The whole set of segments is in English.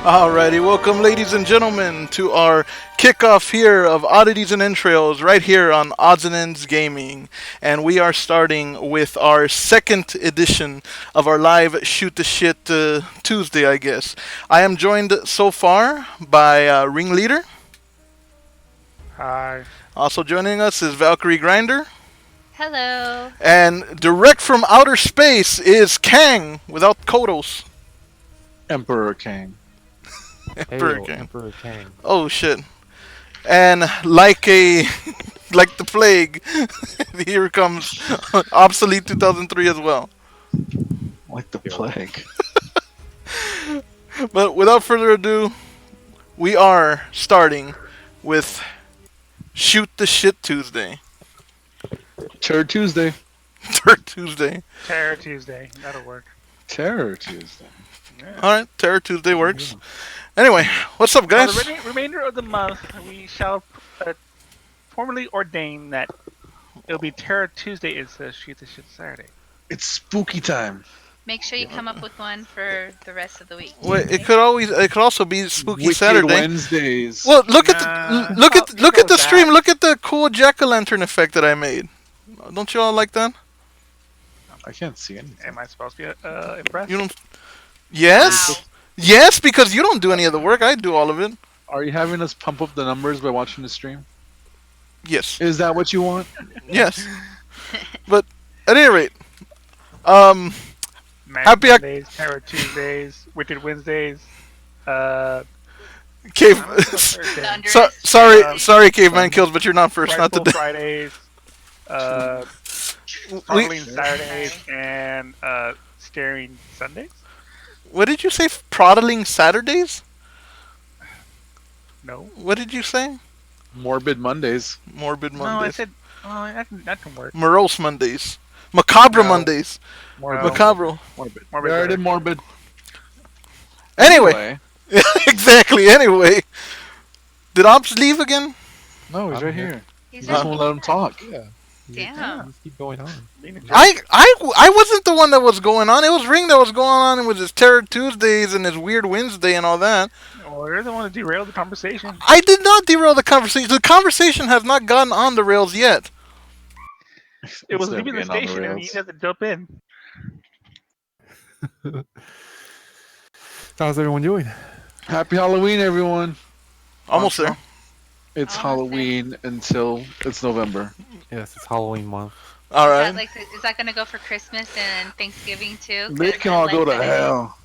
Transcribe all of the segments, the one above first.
Alrighty, welcome ladies and gentlemen to our kickoff here of Oddities and Entrails right here on Odds and Ends Gaming. And we are starting with our second edition of our live Shoot the Shit Tuesday, I guess. I am joined so far by Ringleader. Hi. Also joining us is Valkyrie Grinder. Hello. And direct from outer space is Kang without Kodos. Emperor Kang. Emperor Kang. Emperor Kang. Oh shit. And like like the plague, here comes obsolete 2003 as well. Like the plague. But without further ado, we are starting with Shoot the Shit Tuesday. Terror Tuesday. Third Tuesday. Terror Tuesday. That'll work. Terror Tuesday. Yeah. Alright, Terror Tuesday works. Anyway, what's up, guys? For the remainder of the month, we shall formally ordain that it'll be Terror Tuesday instead of Shoot the Shit Saturday. It's spooky time. Make sure you come up with one for the rest of the week. Wait, it could also be Spooky Wicked Saturday. Wednesdays. Well, look Nah, at look at go the with stream. that. Look at the cool jack-o'-lantern effect that I made. Don't you all like that? I can't see anything. Am I supposed to be impressed? You don't. Yes. Wow. Yes, because you don't do any of the work. I do all of it. Are you having us pump up the numbers by watching the stream? Yes. Is that what you want? Yes. But at any rate, Manic Happy Oc- Mondays, Terror Tuesdays, Wicked Wednesdays. cave. Thursday, Sorry, caveman kills, but you're not first. Not Frightful today. Fridays. Startling Saturdays and Staring Sundays. What did you say? Proddling Saturdays? No. What did you say? Morbid Mondays. Morbid No, I Mondays. said that can work. Morose Mondays. Macabre No. Mondays. No. Macabre. Morbid. Morbid. Very morbid. Anyway. Exactly. Anyway. Did Ops leave again? No, he's I'm right here. here. He's You just in- won't let him talk. Yeah. Damn. Just keep going on. I wasn't the one that was going on. It was Ring that was going on with his Terror Tuesdays and his Weird Wednesday and all that. Oh, you're the one that derailed the conversation. I did not derail the conversation. The conversation has not gotten on the rails yet. It was It's never leaving the getting on the station and rails. you had to jump in. How's everyone doing? Happy Halloween, everyone. Almost there. It's Almost there. Halloween until it's November. Yes, it's Halloween month. All Is right. that, is that gonna go for Christmas and Thanksgiving too? 'Cause They can I all like go to that. hell.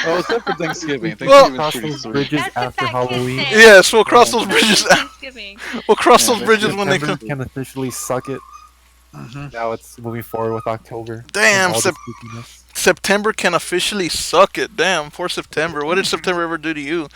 Oh, except for Thanksgiving. Well- Thanksgiving's Cross pretty those sweet. bridges That's the after fat kid Halloween. thing. Yes, we'll cross those bridges. Thanksgiving. We'll cross Yeah, those bridges when they September come. can officially suck it. Mhm. Now it's moving forward with October. Damn, and all the Sep- spookiness. September can officially suck it. Damn, for September. What did September ever do to you?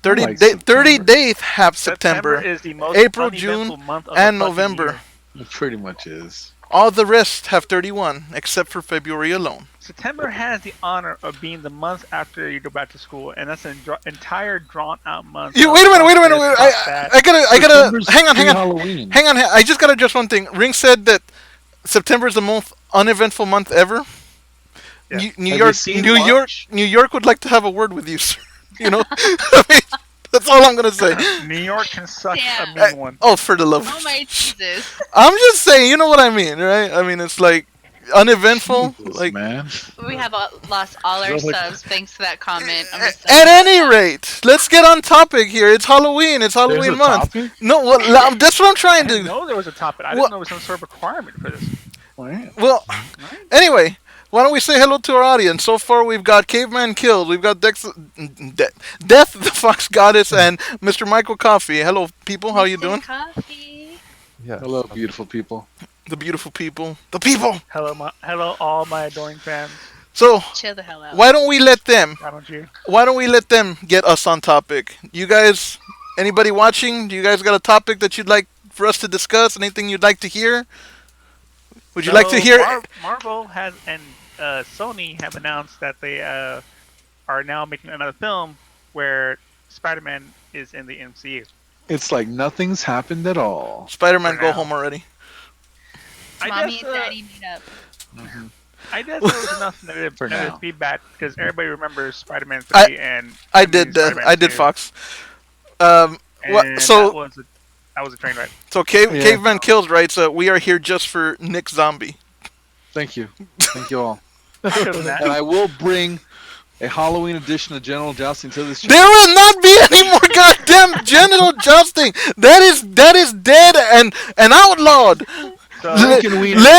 30 like day, 30 September. days have September. is the most April, uneventful June, month of and the fucking November. year. It pretty much is. All the rest have 31, except for February alone. September has the honor of being the month after you go back to school, and that's an entire drawn-out month. You, of wait a minute. this, I that. gotta. September's Hang on. pre-Halloween. Hang on. I just gotta address one thing. Ring said that September is the most uneventful month ever. Yeah. New Have York, you seen New York, March? New York would like to have a word with you, sir. You know, I mean, that's all I'm gonna say. New York can suck Damn. a mean one. Oh, for the love. Oh of my Jesus. I'm just saying, you know what I mean, right? I mean, it's like uneventful. Jesus, Like man. We have lost all our Is that like- subs thanks to that comment. I'm at just saying. any rate, let's get on topipic here. It's Halloween. It's There's Halloween a month. topic? No, well, that's what I'm I trying didn't to. know there was a topic. I What- didn't know there was some sort of requirement for this. Oh, yeah. Well, anyway, why don't we say hello to our audience? So far, we've got Caveman Killed, we've got Death the Fox Goddess, and Mr. Michael Coffee. Hello, people. How you doing? Coffee. Yeah. Hello, beautiful people. The beautiful people. The people. Hello, all my adoring fans. So, Chill the hell out. why don't we let them? Why don't you? Why don't we let them get us on topic? You guys, anybody watching? Do you guys got a topic that you'd like for us to discuss? Anything you'd like to hear? Would you like to hear? Marvel has and Sony have announced that they are now making another film where Spider-Man is in the MCU. It's like nothing's happened at all. Spider-Man, For go now. home already. Mommy and Daddy meet up. I guess there was enough negative, For negative now. feedback because everybody remembers Spider-Man 3 I- and I Amazing did. Spider-Man I did 2, Fox. What? and So that was a train wreck. Yeah. Caveman Kills writes, "We are here just for Nick Zombie." Thank you. Thank you all. Other than that, And I will bring a Halloween edition of General Jousting to this There will not be any more goddamn genital jousting. That is dead and outlawed. so Let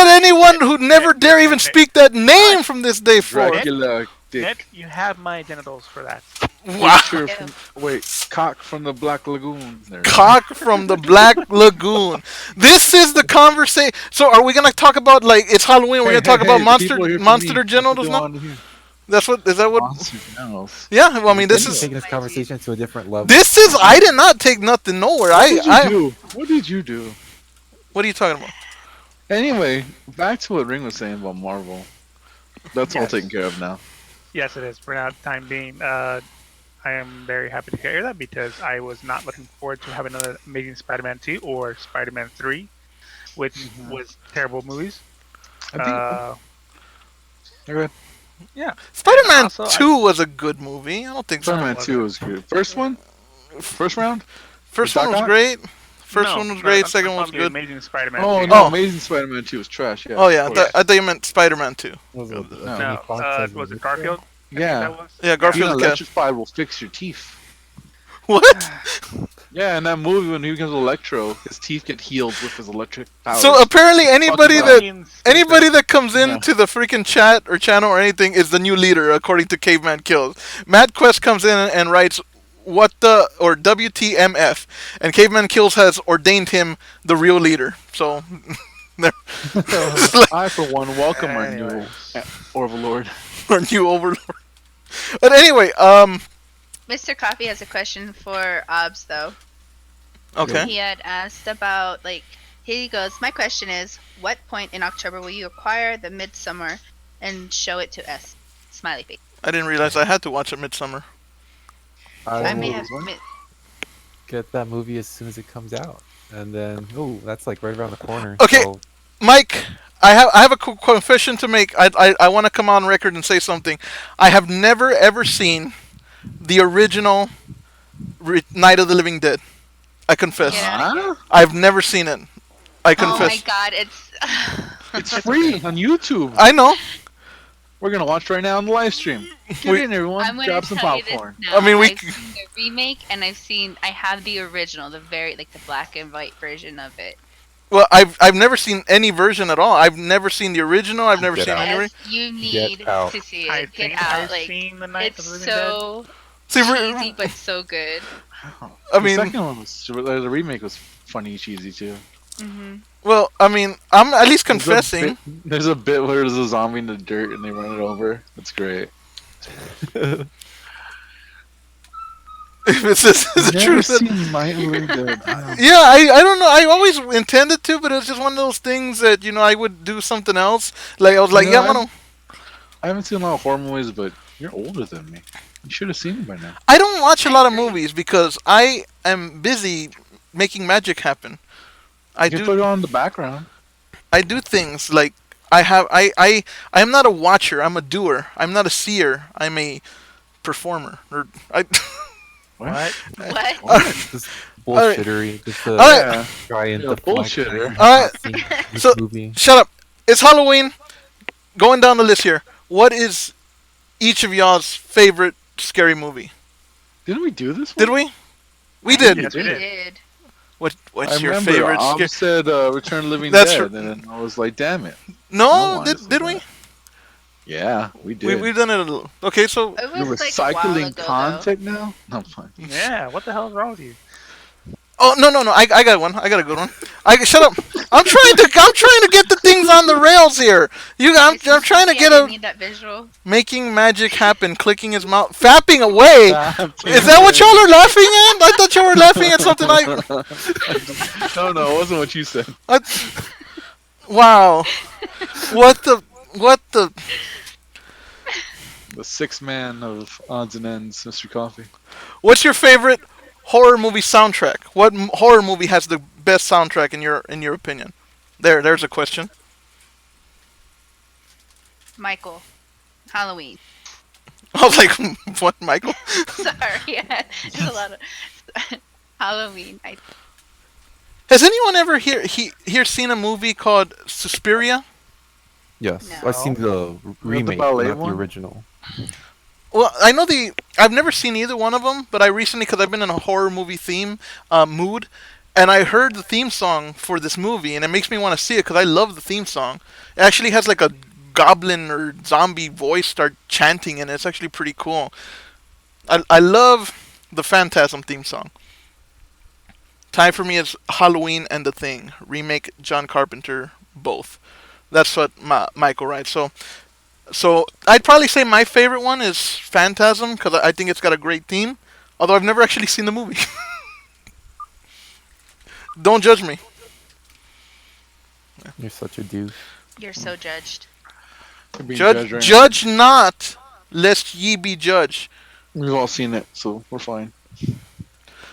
anyone who never dare even speak that name from this day forth. Dracula dick. Nick, you have my genitals for that. Wow. Creature from, wait, cock from the Black Lagoon. There. Cock from the Black Lagoon. This is the conversation. So, are we gonna talk about like it's Halloween? We're gonna talk about monster genitals now. That's what is that what? Monster genitals. Yeah. Well, I mean, this We're is taking this conversation to a different level. this is. I did not take nothing nowhere. What did you I. do? What did you do? What are you talking about? Anyway, back to what Ring was saying about Marvel. That's all Yes. taken care of now. Yes, it is. For now, time being, I am very happy to hear that because I was not looking forward to having another Amazing Spider-Man 2 or Spider-Man 3, which was terrible movies. I think. Okay. Yeah. Spider-Man Also, 2 was a good movie. I don't think so. Spider-Man 2 was good. First one? First round? First Doc one was Ock? great. First No, one was no, great. I'm Second talking one was about the good. Amazing Spider-Man Oh, 2. no. Oh. Amazing Spider-Man 2 was trash. Yeah, Oh yeah, of course. I thought you meant Spider-Man 2. Was it No. No, Fox as was the it Garfield? I think Yeah. that was? Yeah, Being Garfield the cat. electrified will fix your teeth. What? Yeah, in that movie when he becomes Electro, his teeth get healed with his electric powers. So apparently anybody Fucking that Means- anybody that comes Yeah. into the freaking chat or channel or anything is the new leader, according to Caveman Kills. Matt Quest comes in and writes, "What the or WTMF," and Caveman Kills has ordained him the real leader. So, there, I, for one, welcome our new Anyways. Overlord. our new overlord. But anyway, Mr. Coffee has a question for Obs though. okay. He had asked about like he goes, my question is, what point in October will you acquire the Midsummer and show it to us? Smiley face. I didn't realize I had to watch a Midsummer. I may will have get that movie as soon as it comes out, and then that's like right around the corner. Okay. So, Mike, I have a confession to make. I want to come on record and say something. I have never ever seen the original Night of the Living Dead. I confess. Yeah. Huh? I've never seen it. I Oh confess. my god, it's It's free on YouTube. I know. We're gonna watch right now on the live stream. Get We- in, everyone. I'm gonna Grab some tell you popcorn. this now. I mean, we I've c- seen the remake and I have the original, the very like the black and white version of it. Well, I've never seen any version at all. I've never seen the original. I've never Get seen out. any. Yes, you need out. to see I it. Get think out, I've like seen the Night it's of the Living Dead. so See, cheesy but so good. I The mean, second one was the remake was funny, cheesy too. Hmm. well, I mean, I'm at least There's a confessing. bit- There's a bit where there's a zombie in the dirt and they run it over. That's great. If it's the truth. Night of the Living Dead. Yeah, I don't know. I always intended to, but it was just one of those things that I would do something else. Like I was like, You yeah, know, I'm gonna. I haven't seen a lot of horror movies, but you're older than me. You should have seen it by now. I don't watch a I lot of agree. movies because I am busy making magic happen. I You can do put it on the background. I do things like I am not a watcher. I'm a doer. I'm not a seer. I'm a performer. Or I. What? What? just bullshittery. Just to Alright. Yeah. try and You're a deflect bullshitter. it. Alright. This So- movie. Shut up. It's Halloween. Going down the list here. What is each of y'all's favorite scary movie? Didn't we do this? Did we? We did. Yes, we We did. did. What's I your remember favorite? Ob said Return of the Living That's Dead, and then I was like, damn it. No, I wanted to did say we? that. Yeah, we did. We've done it a little. Okay, so It You're was like a while recycling ago, content now? No, I'm fine. Yeah, what the hell is wrong with you? oh no. I got one. I got a good one. Shut up. I'm trying to get the things on the rails here. I'm trying to get I a need that visual. making magic happen. Clicking his mouth, fapping away. Is that what y'all are laughing at? I thought y'all were laughing at something No, it wasn't what you said. Wow. What the? The sixth man of odds and ends, Mr. Coffee. What's your favorite horror movie soundtrack? What horror movie has the best soundtrack in your opinion? There's a question. Michael. Halloween. I was like, what, Michael? Sorry, yeah, there's a lot of Halloween. Has anyone ever here seen a movie called Suspiria? Yes, No. I've seen the remake, but ballet not the one? original. Well, I know I've never seen either one of them, but I recently, because I've been in a horror movie theme mood, and I heard the theme song for this movie, and it makes me want to see it because I love the theme song. It actually has like a goblin or zombie voice start chanting in it. It's actually pretty cool. I love the Phantasm theme song. Time for me is Halloween and The Thing. Remake John Carpenter, both. That's what Michael writes. So I'd probably say my favorite one is Phantasm because I think it's got a great theme. Although I've never actually seen the movie. Don't judge me. You're such a douche. You're so judged. You're being Judge, judged right now. judge not, lest ye be judged. We've all seen it, so we're fine.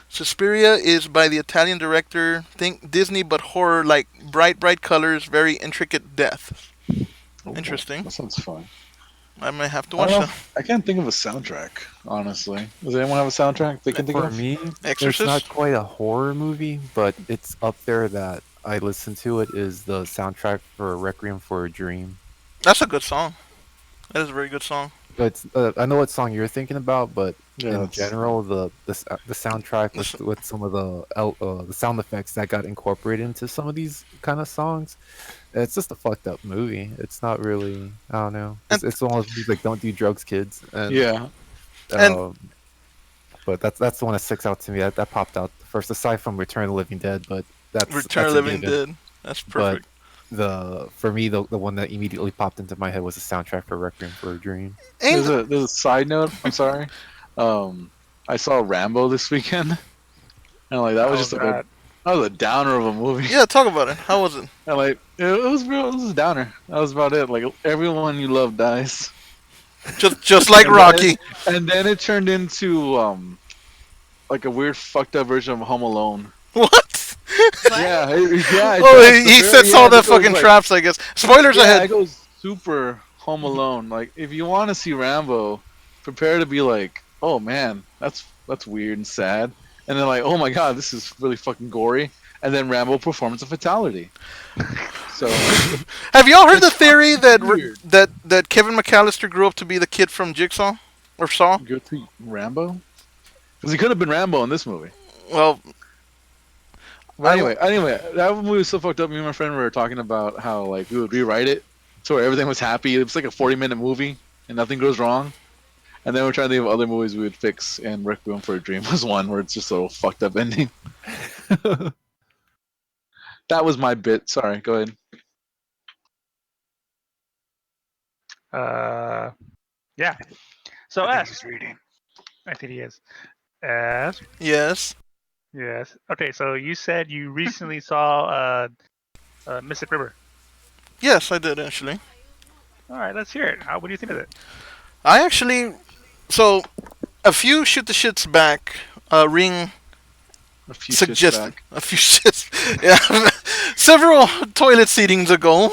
Suspiria is by the Italian director. Think Disney, but horror, like bright, bright colors, very intricate death. Oh, Interesting. That sounds fun. I might have to I, watch don't know, that. I can't think of a soundtrack, honestly. Does anyone have a soundtrack they can think For of? me, it's Exorcist? not quite a horror movie, but it's up there that I listen to it is the soundtrack for Requiem for a Dream. That's a good song. That is a very good song. But I know what song you're thinking about, but Yeah, in that's- general, the soundtrack with some of the sound effects that got incorporated into some of these kind of songs, it's just a fucked up movie. It's not really, I don't know. It's one of those movies like don't do drugs, kids. And, Yeah. And- but that's the one that sticks out to me. That popped out first, aside from Return of the Living Dead. But Return that's of a Living given. Dead. That's But perfect. for me, the one that immediately popped into my head was the soundtrack for Requiem for a Dream. Ain't There's a side note. I'm sorry. I saw Rambo this weekend, and like that was just that. that was a downer of a movie. Yeah, talk about it. How was it? And like it was real. It was a downer. That was about it. Like everyone you love dies. Just like And Rocky. And then it turned into like a weird fucked up version of Home Alone. What? Yeah, yeah. Oh, does. he The sets very all end, the it goes, fucking like- traps, I guess. Spoilers Yeah, ahead. it goes super Home Alone. Like if you want to see Rambo, prepare to be like, oh man, that's weird and sad. And then like, oh my god, this is really fucking gory. And then Rambo performs a fatality. So Have y'all heard the theory that weird. that Kevin McAllister grew up to be the kid from Jigsaw or Saw? go to Rambo, because he could have been Rambo in this movie. Well, But anyway, that movie was so fucked up. Me and my friend were talking about how like we would rewrite it so everything was happy. It was like a 40-minute movie and nothing goes wrong. And then we're trying to think of other movies we would fix, and Requiem for a Dream was one where it's just a little fucked up ending. That was my bit. Sorry, go ahead. Yeah. So I think S, he's reading. I think he is. S, yes. yes. Okay, so you said you recently saw Mystic River. Yes, I did actually. All right, let's hear it. What do you think of it? I actually, so a few shoot the shits back, Ring A few shits suggested back. a few shits, yeah, several toilet seatings ago.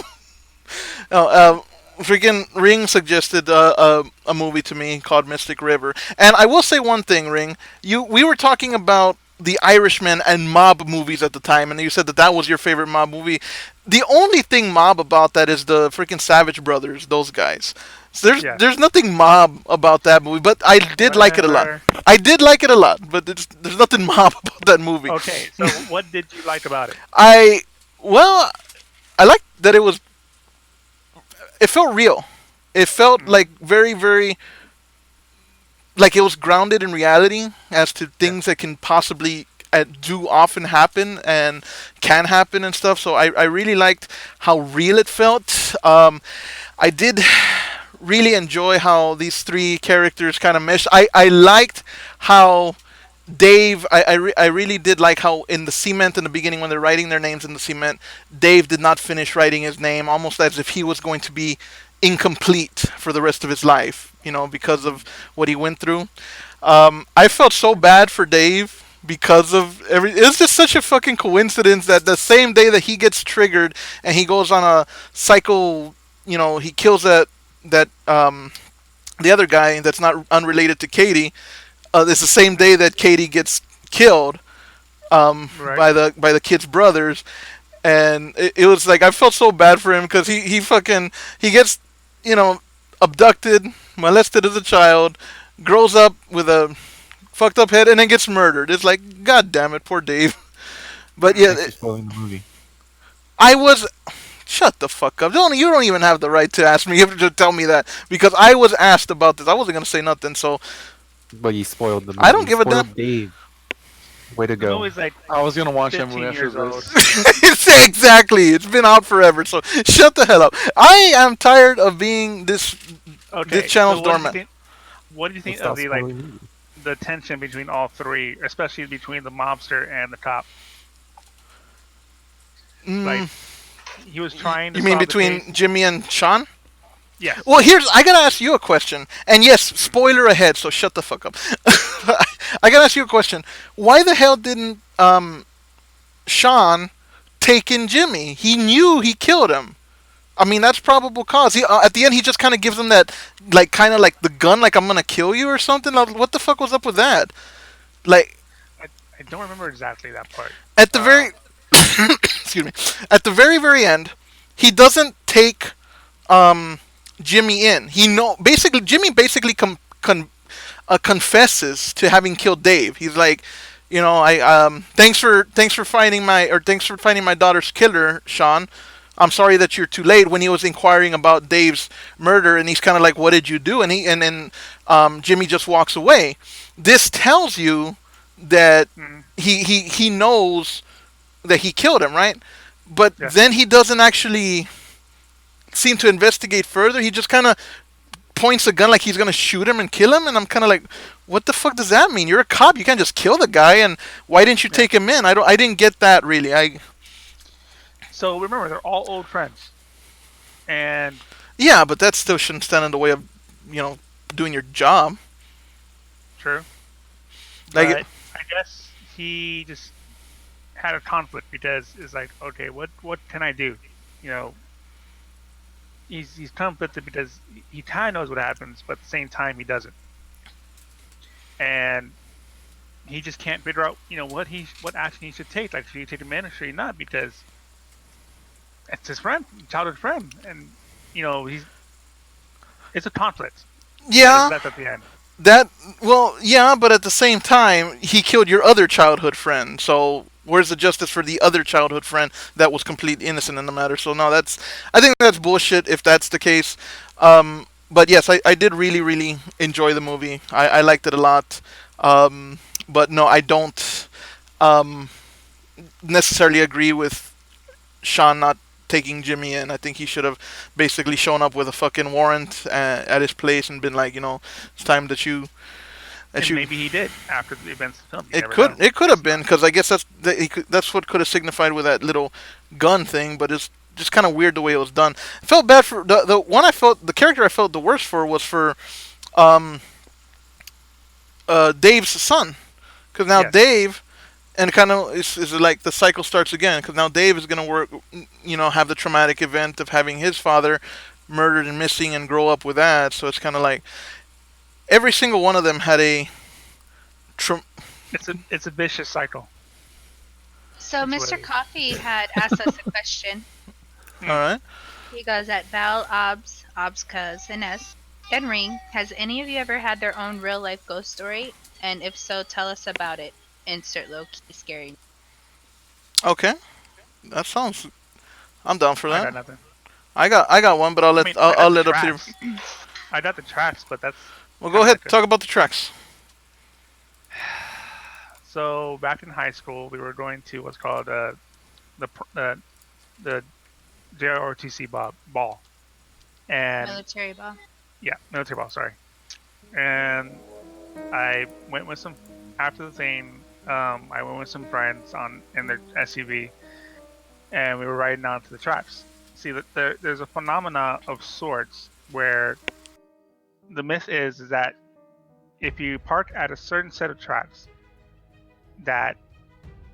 Freaking Ring suggested a movie to me called Mystic River, and I will say one thing, Ring. We were talking about the Irishman and mob movies at the time, and you said that was your favorite mob movie. The only thing mob about that is the freaking Savage Brothers, those guys. So there's nothing mob about that movie, but I did like it a lot. Whatever. I did like it a lot, but there's nothing mob about that movie. Okay, so what did you like about it? I liked that it felt real. It felt like very, very like it was grounded in reality as to things that can possibly do often happen and can happen and stuff. So I really liked how real it felt. I did really enjoy how these three characters kind of meshed. I liked how Dave, I really did like how in the cement in the beginning when they're writing their names in the cement, Dave did not finish writing his name, almost as if he was going to be incomplete for the rest of his life, because of what he went through. I felt so bad for Dave because of it's just such a fucking coincidence that the same day that he gets triggered and he goes on a psycho, he kills that the other guy that's not unrelated to Katie, it's the same day that Katie gets killed Right. by the kid's brothers, and it was like I felt so bad for him because he gets you know abducted, molested as a child, grows up with a fucked up head, and then gets murdered. It's like God damn it, poor Dave. But yeah, Thanks for spoiling the movie. I was. Shut the fuck up! You don't even have the right to ask me. You have to tell me that because I was asked about this. I wasn't gonna say nothing, so But you spoiled the movie. I don't give a Spoiled damn. Dave. Way to The go. movie's like I was gonna watch that 15 movie after years old. this. Exactly. It's been out forever, so shut the hell up. I am tired of being Okay. this channel's so dormant. what do you think Stop of the spoiling the movie. the tension between all three, especially between the mobster and the cop? Like he was trying to You mean solve the between case. Jimmy and Sean? Yes. Well, I gotta ask you a question. And yes, spoiler ahead, so shut the fuck up. I gotta ask you a question. Why the hell didn't Sean take in Jimmy? He knew he killed him. I mean, that's probable cause. At the end, he just kind of gives him that, like, kind of like the gun, like I'm gonna kill you or something. What the fuck was up with that? Like, I don't remember exactly that part. at the very, excuse me, at the very end, he doesn't take Jimmy in. Jimmy basically confesses to having killed Dave. He's like, thanks for finding my daughter's killer, Sean. I'm sorry that you're too late. When he was inquiring about Dave's murder, and he's kind of like, "What did you do?" And then Jimmy just walks away. This tells you that Mm, he knows that he killed him, right? But yeah. then he doesn't actually seem to investigate further. He just kind of points a gun like he's gonna shoot him and kill him, and I'm kind of like, what the fuck does that mean? You're a cop. You can't just kill the guy. And why didn't you Yeah. take him in? I didn't get that really. So remember, they're all old friends, and Yeah, but that still shouldn't stand in the way of doing your job. true. Like, But I guess he just had a conflict because it's like, okay, what can I do? You know, he's conflicted because he kind of knows what happens, but at the same time he doesn't, and he just can't figure out what action he should take. Like, should he take him in or should he not? Because it's his friend, childhood friend, and it's a conflict. yeah, That's at the end. yeah, but at the same time, he killed your other childhood friend. So where's the justice for the other childhood friend that was completely innocent in the matter? So no, I think that's bullshit if that's the case. But yes, I did really, really enjoy the movie. I liked it a lot. But no, I don't necessarily agree with Sean not taking Jimmy in. I think he should have basically shown up with a fucking warrant at his place and been like, it's time that you. And maybe he did after the events of the film. You never know. It could have been because I guess that's what could have signified with that little gun thing, but it's just kind of weird the way it was done. I felt bad for the character I felt the worst for was for Dave's son, because now Yes. Dave, and kind of is like the cycle starts again because now Dave is gonna have the traumatic event of having his father murdered and missing and grow up with that. So it's kind of like every single one of them had a. It's a vicious cycle. So That's what Mr. it is. Coffee had asked us a question. All right. He goes at Val, Obs, Cuz, and S. Then Ring, has any of you ever had their own real life ghost story? And if so, tell us about it. Insert low key scary. Okay. That sounds. I'm down for I got that. nothing. I got one, but I'll let I mean, I got I'll the let up to you. tracks. I got the tracks, but that's Well, go kinda ahead. like Talk about the tracks. So back in high school, we were going to what's called the JROTC ball, and Military ball. yeah, military ball. Sorry, and I went with some after the thing. I went with some friends in their SUV, and we were riding down to the tracks. See, there's a phenomena of sorts where the myth is that if you park at a certain set of tracks, that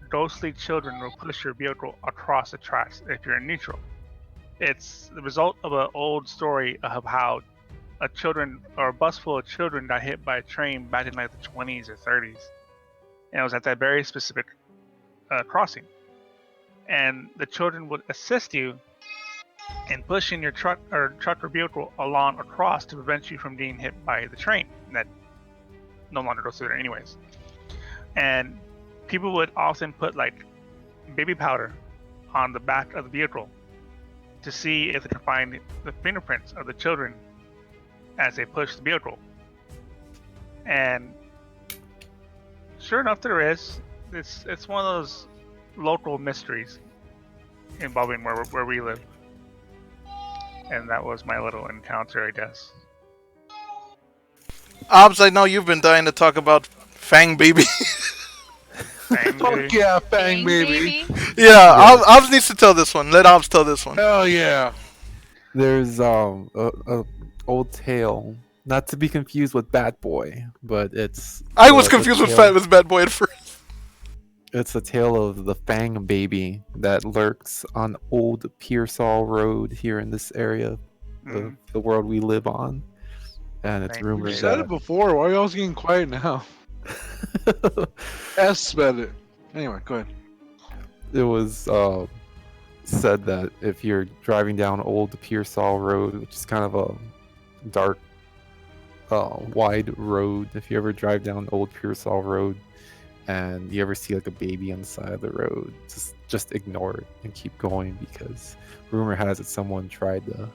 ghostly children will push your vehicle across the tracks if you're in neutral. It's the result of an old story of how a children or a bus full of children got hit by a train back in like the 20s or 30s, and it was at that very specific crossing. And the children would assist you in pushing your truck or vehicle along across to prevent you from being hit by the train that no longer goes through there anyways. And people would often put like baby powder on the back of the vehicle to see if they could find the fingerprints of the children as they push the vehicle. And sure enough, there is. It's one of those local mysteries involving where we live. And that was my little encounter, I guess. Obs, I know you've been dying to talk about Fang Baby. Fuck yeah, Fang baby. Yeah, Obs needs to tell this one. Let Obs tell this one. Hell yeah. There's a old tale, not to be confused with Bat Boy, but it's. I was confused with Bad Boy at first. It's a tale of the Fang Baby that lurks on old Pearsall Road here in this area of the world we live on. And it's Fang rumored You said it before. Why are y'all getting quiet now? S spelled it. Anyway, go ahead. It was said that if you're driving down old Pearsall Road, which is kind of a dark, wide road, if you ever drive down old Pearsall Road, and you ever see like a baby on the side of the road, just ignore it and keep going, because rumor has it someone tried to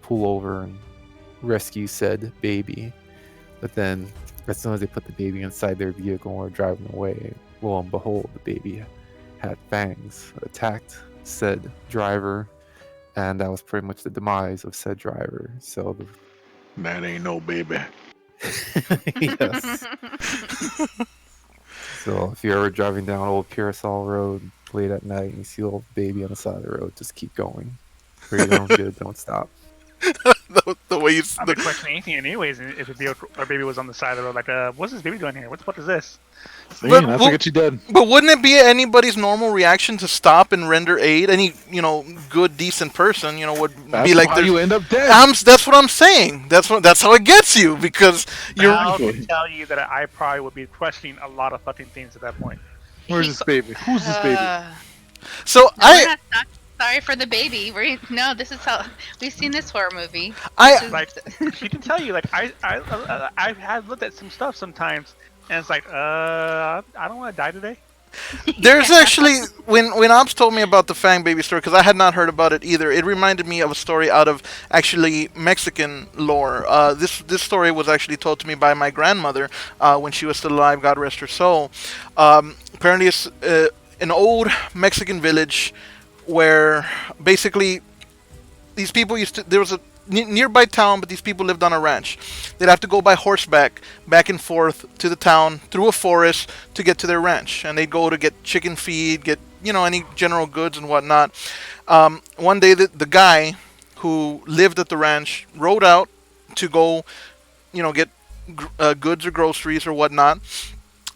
pull over and rescue said baby, but then as soon as they put the baby inside their vehicle and were driving away, lo and behold, the baby had fangs, attacked said driver, and that was pretty much the demise of said driver. So That ain't no baby. yes. So if you're ever driving down old Pearsall Road late at night and you see a little baby on the side of the road, just keep going. For your own good, don't stop. the way you. I've been questioning anything anyways if a baby was on the side of the road. Like, what's this baby doing here? What the fuck is this? See, that's what get you dead. But wouldn't it be anybody's normal reaction to stop and render aid? Any good, decent person, would That's be like, how you end up dead. That's what I'm saying. That's how it gets you, because you're. I'll tell you that I probably would be questioning a lot of fucking things at that point. Where's this baby? Who's this baby? So We're not sorry for the baby. This is how we've seen this horror movie. Like, she can tell you, like, I have looked at some stuff sometimes, and it's like, I don't want to die today. There's actually, when Ops told me about the Fang Baby story, because I had not heard about it either, it reminded me of a story out of actually Mexican lore. This story was actually told to me by my grandmother when she was still alive, God rest her soul. Apparently it's an old Mexican village where basically these people there was a nearby town, but these people lived on a ranch. They'd have to go by horseback back and forth to the town through a forest to get to their ranch, and they'd go to get chicken feed, get any general goods and whatnot. One day the guy who lived at the ranch rode out to go get goods or groceries or whatnot,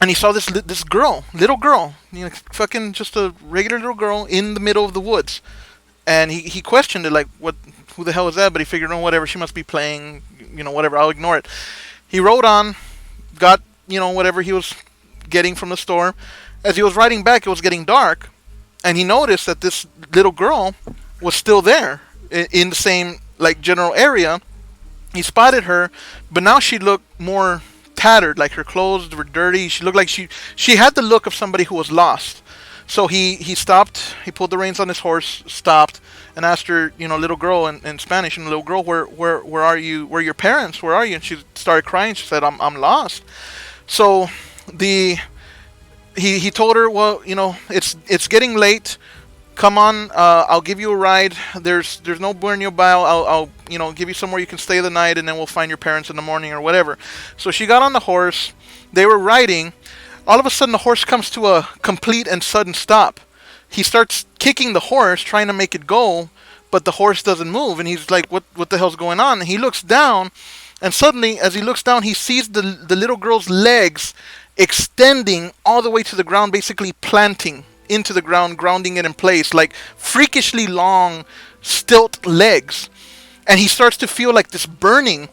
and he saw this little girl, fucking just a regular little girl in the middle of the woods. And he questioned it, like, who the hell is that? But he figured, whatever, she must be playing, whatever, I'll ignore it. He rode on, got, whatever he was getting from the store. As he was riding back, it was getting dark, and he noticed that this little girl was still there in the same, like, general area. He spotted her, but now she looked more tattered, like her clothes were dirty. She looked like she had the look of somebody who was lost. So he stopped, he pulled the reins on his horse, stopped, and asked her, little girl in Spanish, little girl, where are you? Where are your parents? Where are you? And she started crying. She said, I'm lost. So he told her, well, it's getting late. Come on, I'll give you a ride. There's nowhere nearby. I'll give you somewhere you can stay the night, and then we'll find your parents in the morning or whatever. So she got on the horse. They were riding. All of a sudden, the horse comes to a complete and sudden stop. He starts kicking the horse, trying to make it go, but the horse doesn't move. And he's like, what the hell's going on? And he looks down, and suddenly, as he looks down, he sees the little girl's legs extending all the way to the ground, basically planting into the ground, grounding it in place, like freakishly long stilt legs. and he starts to feel like this burning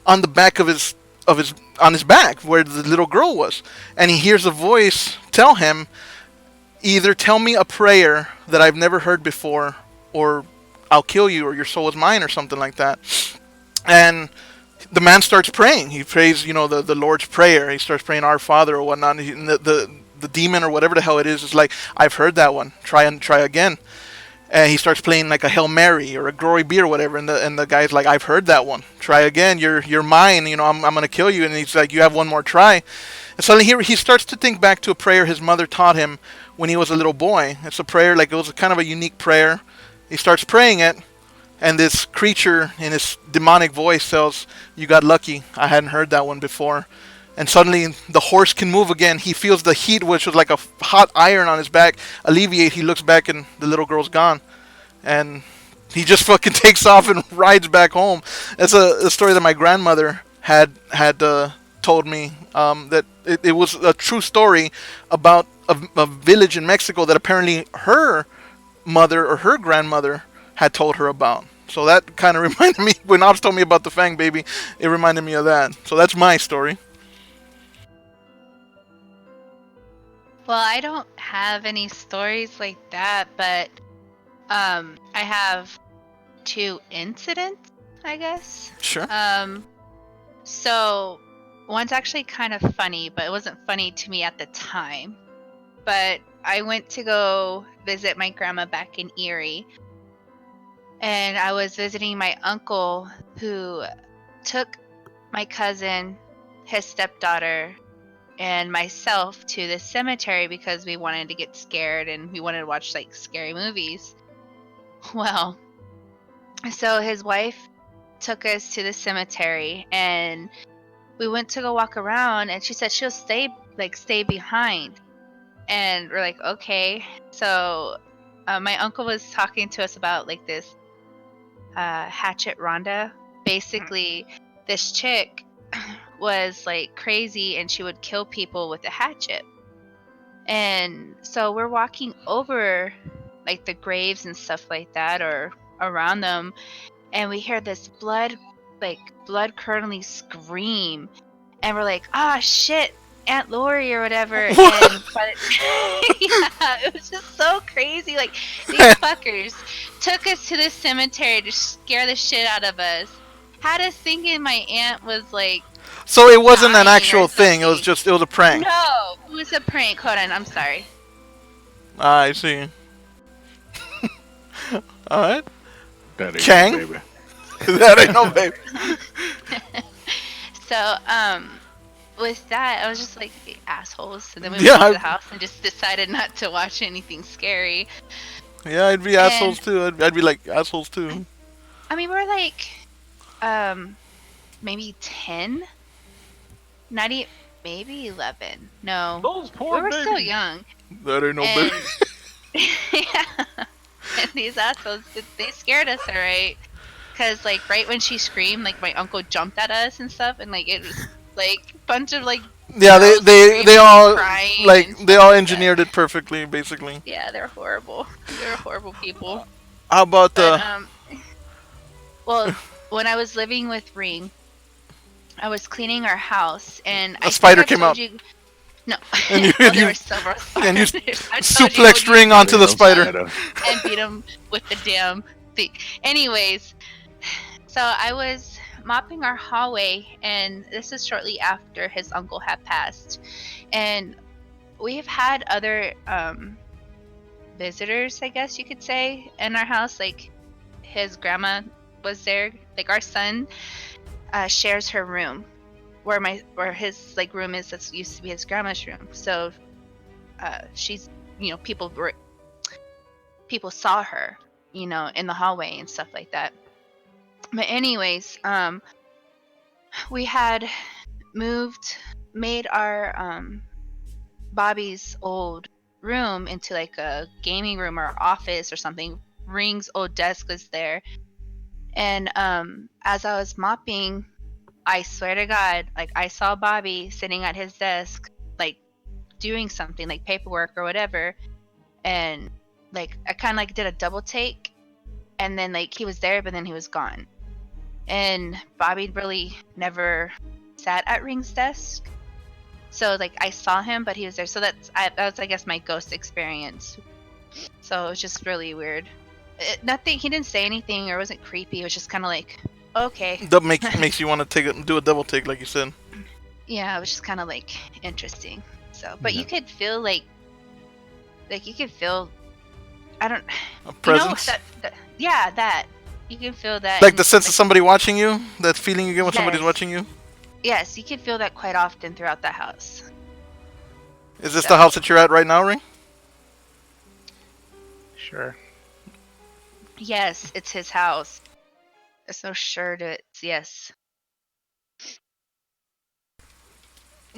on the back of his on his back where the little girl was, and he hears a voice tell him, either tell me a prayer that I've never heard before, or I'll kill you, or your soul is mine, or something like that. And the man starts praying. He prays, the Lord's Prayer. He starts praying Our Father or whatnot. And the demon or whatever the hell it is like, I've heard that one. Try again. And he starts playing like a Hail Mary or a Glory Be or whatever. And the guy's like, I've heard that one. Try again. You're mine. I'm gonna kill you. And he's like, you have one more try. And suddenly he starts to think back to a prayer his mother taught him when he was a little boy. It's a prayer, like it was kind of a unique prayer. He starts praying it, and this creature in his demonic voice says, you got lucky. I hadn't heard that one before. And suddenly the horse can move again. He feels the heat, which was like a hot iron on his back, alleviate. He looks back and the little girl's gone. And he just fucking takes off and rides back home. It's a story that my grandmother had told me, that it was a true story about a village in Mexico that apparently her mother or her grandmother had told her about. So that kind of reminded me, when Ops told me about the Fang Baby, it reminded me of that. So that's my story. Well, I don't have any stories like that, but I have 2 incidents, I guess. Sure. So one's actually kind of funny, but it wasn't funny to me at the time. But I went to go visit my grandma back in Erie, and I was visiting my uncle who took my cousin, his stepdaughter, and myself to the cemetery because we wanted to get scared and we wanted to watch like scary movies. Well, so his wife took us to the cemetery, and we went to go walk around, and she said she'll stay behind. And we're like, okay. So my uncle was talking to us about like this Hatchet Rhonda. Basically, this chick was like crazy, and she would kill people with a hatchet. And so we're walking over like the graves and stuff like that, or around them, and we hear this blood curdling scream, and we're like, ah, shit, Aunt Lori or whatever. And but yeah, it was just so crazy. Like, these fuckers took us to the cemetery to scare the shit out of us. Had us thinking my aunt was like, So it wasn't an dying actual or thing. It was a prank. no, it was a prank. Hold on, I'm sorry. I see. All right. That ain't Chang? no baby. That ain't no baby. So, with that, I was just like, the assholes. So then we Yeah, went to the house and just decided not to watch anything scary. Yeah, I'd be assholes too. I'd be like assholes too. I mean, we're like, maybe 10? Not even, maybe 11. No. Those poor We were so babies. young. That ain't no And, baby. yeah. And these assholes, they scared us, alright? Because, like, right when she screamed, like, my uncle jumped at us and stuff, and, like, it was, like, a bunch of, like, Yeah, girls they screaming all and crying like and they stuff all like that. engineered it perfectly, basically. Yeah, they're horrible. They're horrible people. How about But, the? well, when I was living with Ring, I was cleaning our house, and A spider came out. No, And you- well, and you- there were several and you spiders. I told you, Suplexed go Ring onto the No spider. and beat him with the damn thing. Anyways, so I was mopping our hallway, and this is shortly after his uncle had passed, and we have had other visitors, I guess you could say, in our house. Like, his grandma was there. Like, our son shares her room, where his like room is. That used to be his grandma's room. So she's, people saw her, in the hallway and stuff like that. But anyways, we had made our Bobby's old room into like a gaming room or office or something. Ring's old desk was there, and as I was mopping, I swear to God, like, I saw Bobby sitting at his desk, like, doing something, like paperwork or whatever, and like I kind of like did a double take, and then like he was there, but then he was gone. and Bobby really never sat at Ring's desk. So like I saw him, but he was there. So that was I guess my ghost experience. So it was just really weird. Nothing. He didn't say anything or wasn't creepy. It was just kind of like, okay. That makes you want to do a double take, like you said. Yeah, it was just kind of like interesting. So, but Yeah. you could feel like you could feel. I don't. A presence. Yeah, that you can feel that. Like the sense of somebody watching you. That feeling you get when somebody's Yes. watching you. Yes, you can feel that quite often throughout the house. Is this the house that you're at right now, Ring? Sure. Yes, it's his house. There's no sure to it. Yes.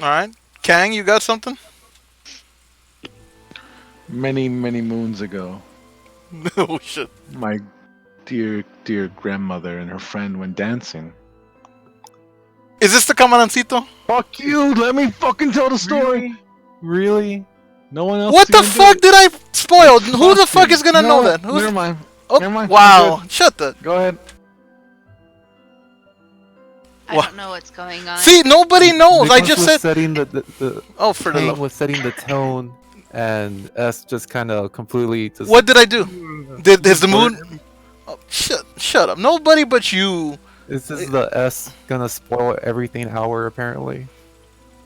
All right, Kang, you got something? Many, many moons ago, Oh shit. my dear, dear grandmother and her friend went dancing. Is this the Camarancito? Fuck you! Let me fucking tell the story. Really? No one else. What is the gonna do fuck it. did I spoil? Who the Fuck fuck you. is gonna You know what? that? Who's... Never mind. Oh, Never mind. wow. Shut that. Go ahead. I What? don't know what's going on. See, nobody knows. I Nicholas just was said. setting the Oh, for the Kang love. was setting the tone, and S just kind of completely just. What did I do? Is the moon? Oh, shut up. Nobody but you. Is this the S gonna spoil everything hour apparently?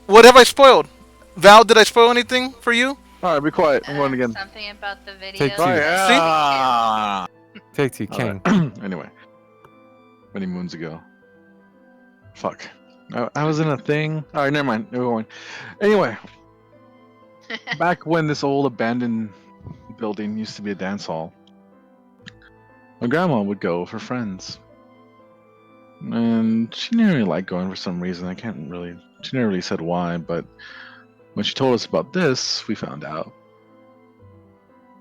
What have I spoiled? Val, did I spoil anything for you? All right, be quiet. I'm going again. Something about the video. Take two. Yeah. Take two, All King. right. Anyway, many moons ago. Fuck. I was in a thing. All right, never mind. Never mind. Anyway, back when this old abandoned building used to be a dance hall, my grandma would go with her friends. And she didn't really like going for some reason. She never really said why, but when she told us about this, we found out.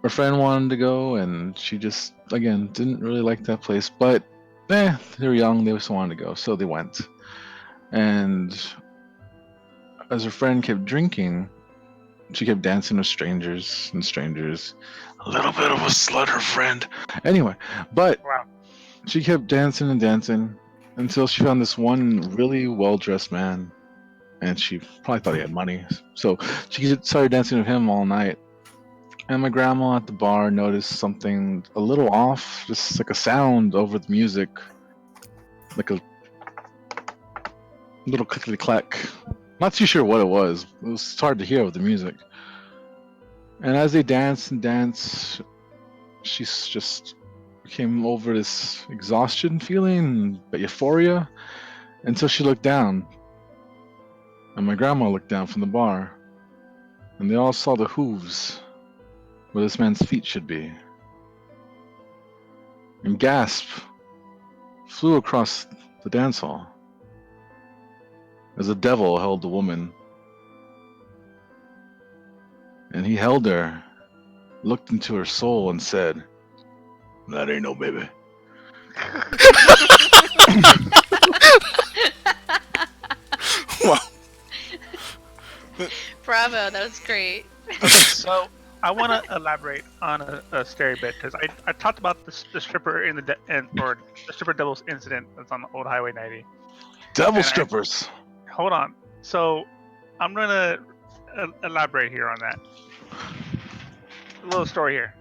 Her friend wanted to go, and she just, again, didn't really like that place. But, they were young, they just wanted to go, so they went. And as her friend kept drinking, she kept dancing with strangers and strangers. A little bit of a slut, her friend. Anyway, but Wow. she kept dancing and dancing until she found this one really well-dressed man, and she probably thought he had money. So she started dancing with him all night. And my grandma at the bar noticed something a little off, just like a sound over the music, like a little clickety clack. Not too sure what it was. It was hard to hear with the music. And as they danced and danced, she just came over this exhaustion feeling, but euphoria, until she looked down. And my grandma looked down from the bar, and they all saw the hooves where this man's feet should be. And gasp flew across the dance hall as the devil held the woman. And he held her, looked into her soul, and said, "That ain't no baby." Wow. Bravo, that was great. Okay, so I want to elaborate on a scary bit because I talked about the stripper in or the stripper doubles incident that's on the old Highway 90. Devil And strippers. Hold on. So I'm gonna elaborate here on that. A little story here.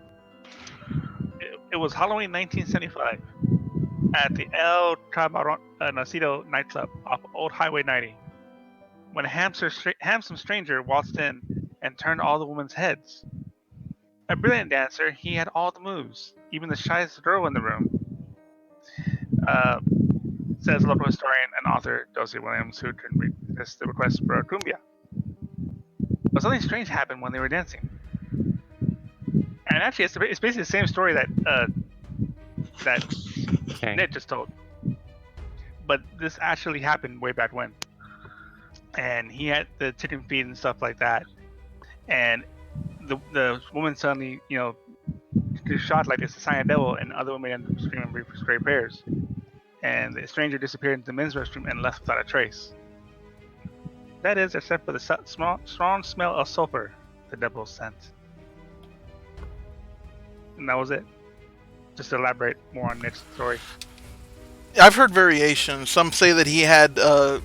It was Halloween 1975 at the El Nacido nightclub off Old Highway 90 when a handsome stranger waltzed in and turned all the women's heads. A brilliant dancer, he had all the moves, even the shyest girl in the room. Says local historian and author Dorsey Williams, who resist the request for a cumbia. But something strange happened when they were dancing. And actually, it's basically the same story that King. Ned just told. But this actually happened way back when. And he had the chicken feet and stuff like that. And the woman suddenly, just shot like it's a sign of devil, and other women ended up screaming stray prayers. And the stranger disappeared into the men's restroom and left without a trace. That is, except for the strong smell of sulfur the devil sent. And that was it. Just to elaborate more on Nick's story. I've heard variations. Some say that he had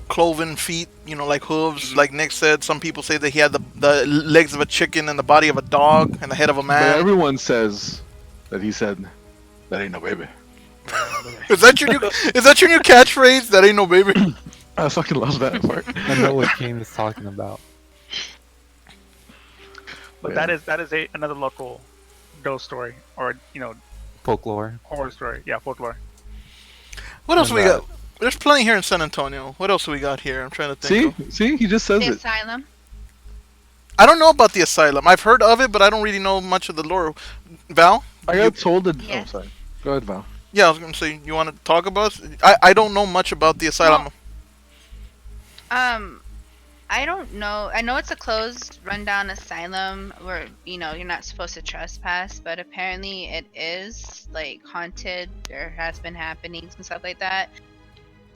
cloven feet, like hooves, Mhm. like Nick said. Some people say that he had the legs of a chicken and the body of a dog and the head of a But man. everyone says that he said, "That ain't no baby." Is that your new? Is that your new catchphrase? That ain't no baby. I fucking love that part. I know what Kane is talking about. But Yeah. that is another local ghost story, or Folklore. horror story. Yeah, folklore. What else And, we got? There's plenty here in San Antonio. What else do we got here? I'm trying to think. See, he just says The it. asylum. I don't know about the asylum. I've heard of it, but I don't really know much of the lore. Val? I got told that. Oh, Yes. sorry. Go ahead, Val. Yeah, I was gonna say. You want to talk about? I don't know much about the asylum. I don't know. I know it's a closed, rundown asylum where you're not supposed to trespass, but apparently it is like haunted. There has been happenings and stuff like that.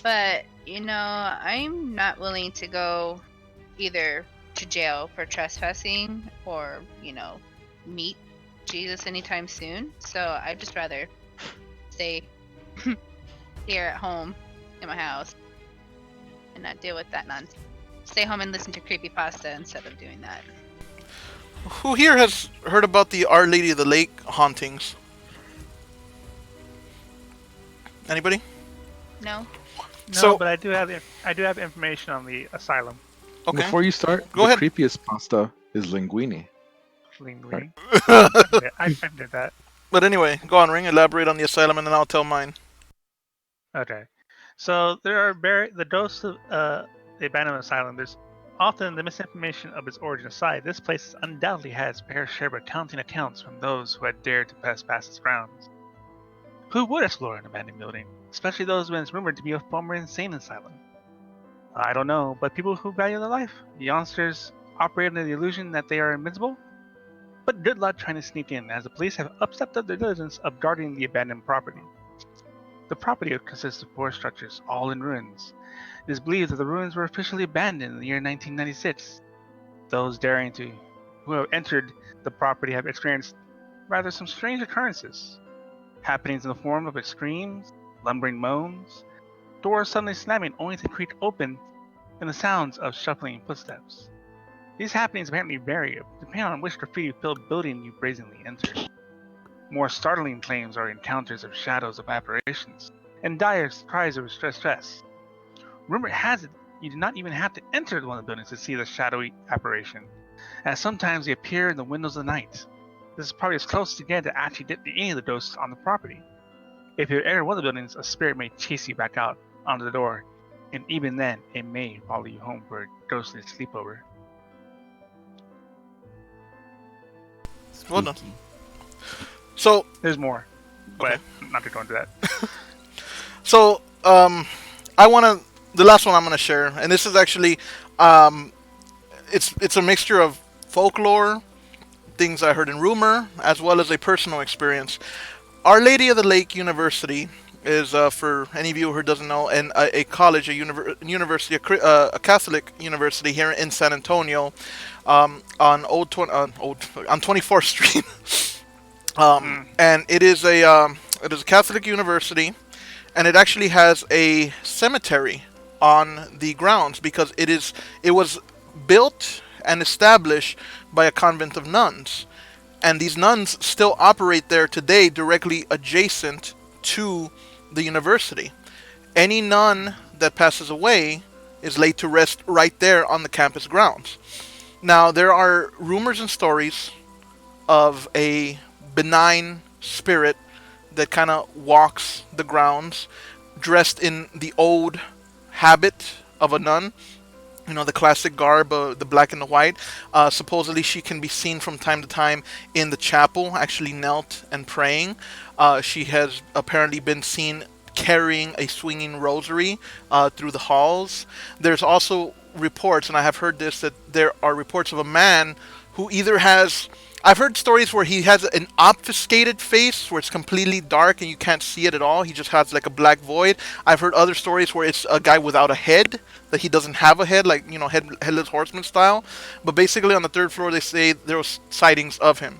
But I'm not willing to go either to jail for trespassing or meet Jesus anytime soon. So I'd just rather stay here at home in my house and not deal with that nonsense. Stay home and listen to creepypasta instead of doing that. Who here has heard about the Our Lady of the Lake hauntings? Anybody? No? No, So- but I do have information on the asylum. Okay. Before you start, Go the ahead. creepiest pasta is linguine. Linguine. I did that. But anyway, go on, Ring. Elaborate on the asylum, and then I'll tell mine. Okay. So there are the ghosts of the abandoned asylum. There's often the misinformation of its origin aside. This place undoubtedly has fair share of accounting accounts from those who had dared to trespass its grounds. Who would explore an abandoned building, especially those when it's rumored to be a former insane asylum? I don't know, but people who value their life. The youngsters operate under the illusion that they are invincible. But good luck trying to sneak in, as the police have upstepped their diligence of guarding the abandoned property. The property consists of 4 structures, all in ruins. It is believed that the ruins were officially abandoned in the year 1996. Those who have entered the property have experienced rather some strange occurrences. Happenings in the form of screams, lumbering moans, doors suddenly slamming only to creak open, and the sounds of shuffling footsteps. These happenings apparently vary depending on which graffiti-filled building you brazenly enter. More startling claims are encounters of shadows of apparitions, and dire cries of stress. Rumor has it you do not even have to enter one of the buildings to see the shadowy apparition, as sometimes they appear in the windows of the night. This is probably as close to getting to actually get to any of the ghosts on the property. If you enter one of the buildings, a spirit may chase you back out onto the door, and even then, it may follow you home for a ghostly sleepover. Well done. Spooky. So, There's more, but Okay. I'm not going to go into that. So, the last one I'm gonna share, and this is actually, it's a mixture of folklore, things I heard in rumor, as well as a personal experience. Our Lady of the Lake University is, for any of you who doesn't know, and a college, university, a Catholic university here in San Antonio, on 24th Street. And it is a Catholic university, and it actually has a cemetery on the grounds because it was built and established by a convent of nuns, and these nuns still operate there today, directly adjacent to the university. Any nun that passes away is laid to rest right there on the campus grounds. Now, there are rumors and stories of a benign spirit that kind of walks the grounds, dressed in the old habit of a nun. The classic garb, the black and the white. Supposedly, she can be seen from time to time in the chapel, actually knelt and praying. She has apparently been seen carrying a swinging rosary through the halls. There's also reports, and I have heard this, that there are reports of a man who either has... I've heard stories where he has an obfuscated face, where it's completely dark and you can't see it at all. He just has like a black void. I've heard other stories where it's a guy without a head, that he doesn't have a head, like, headless horseman style. But basically on the 3rd floor, they say there was sightings of him.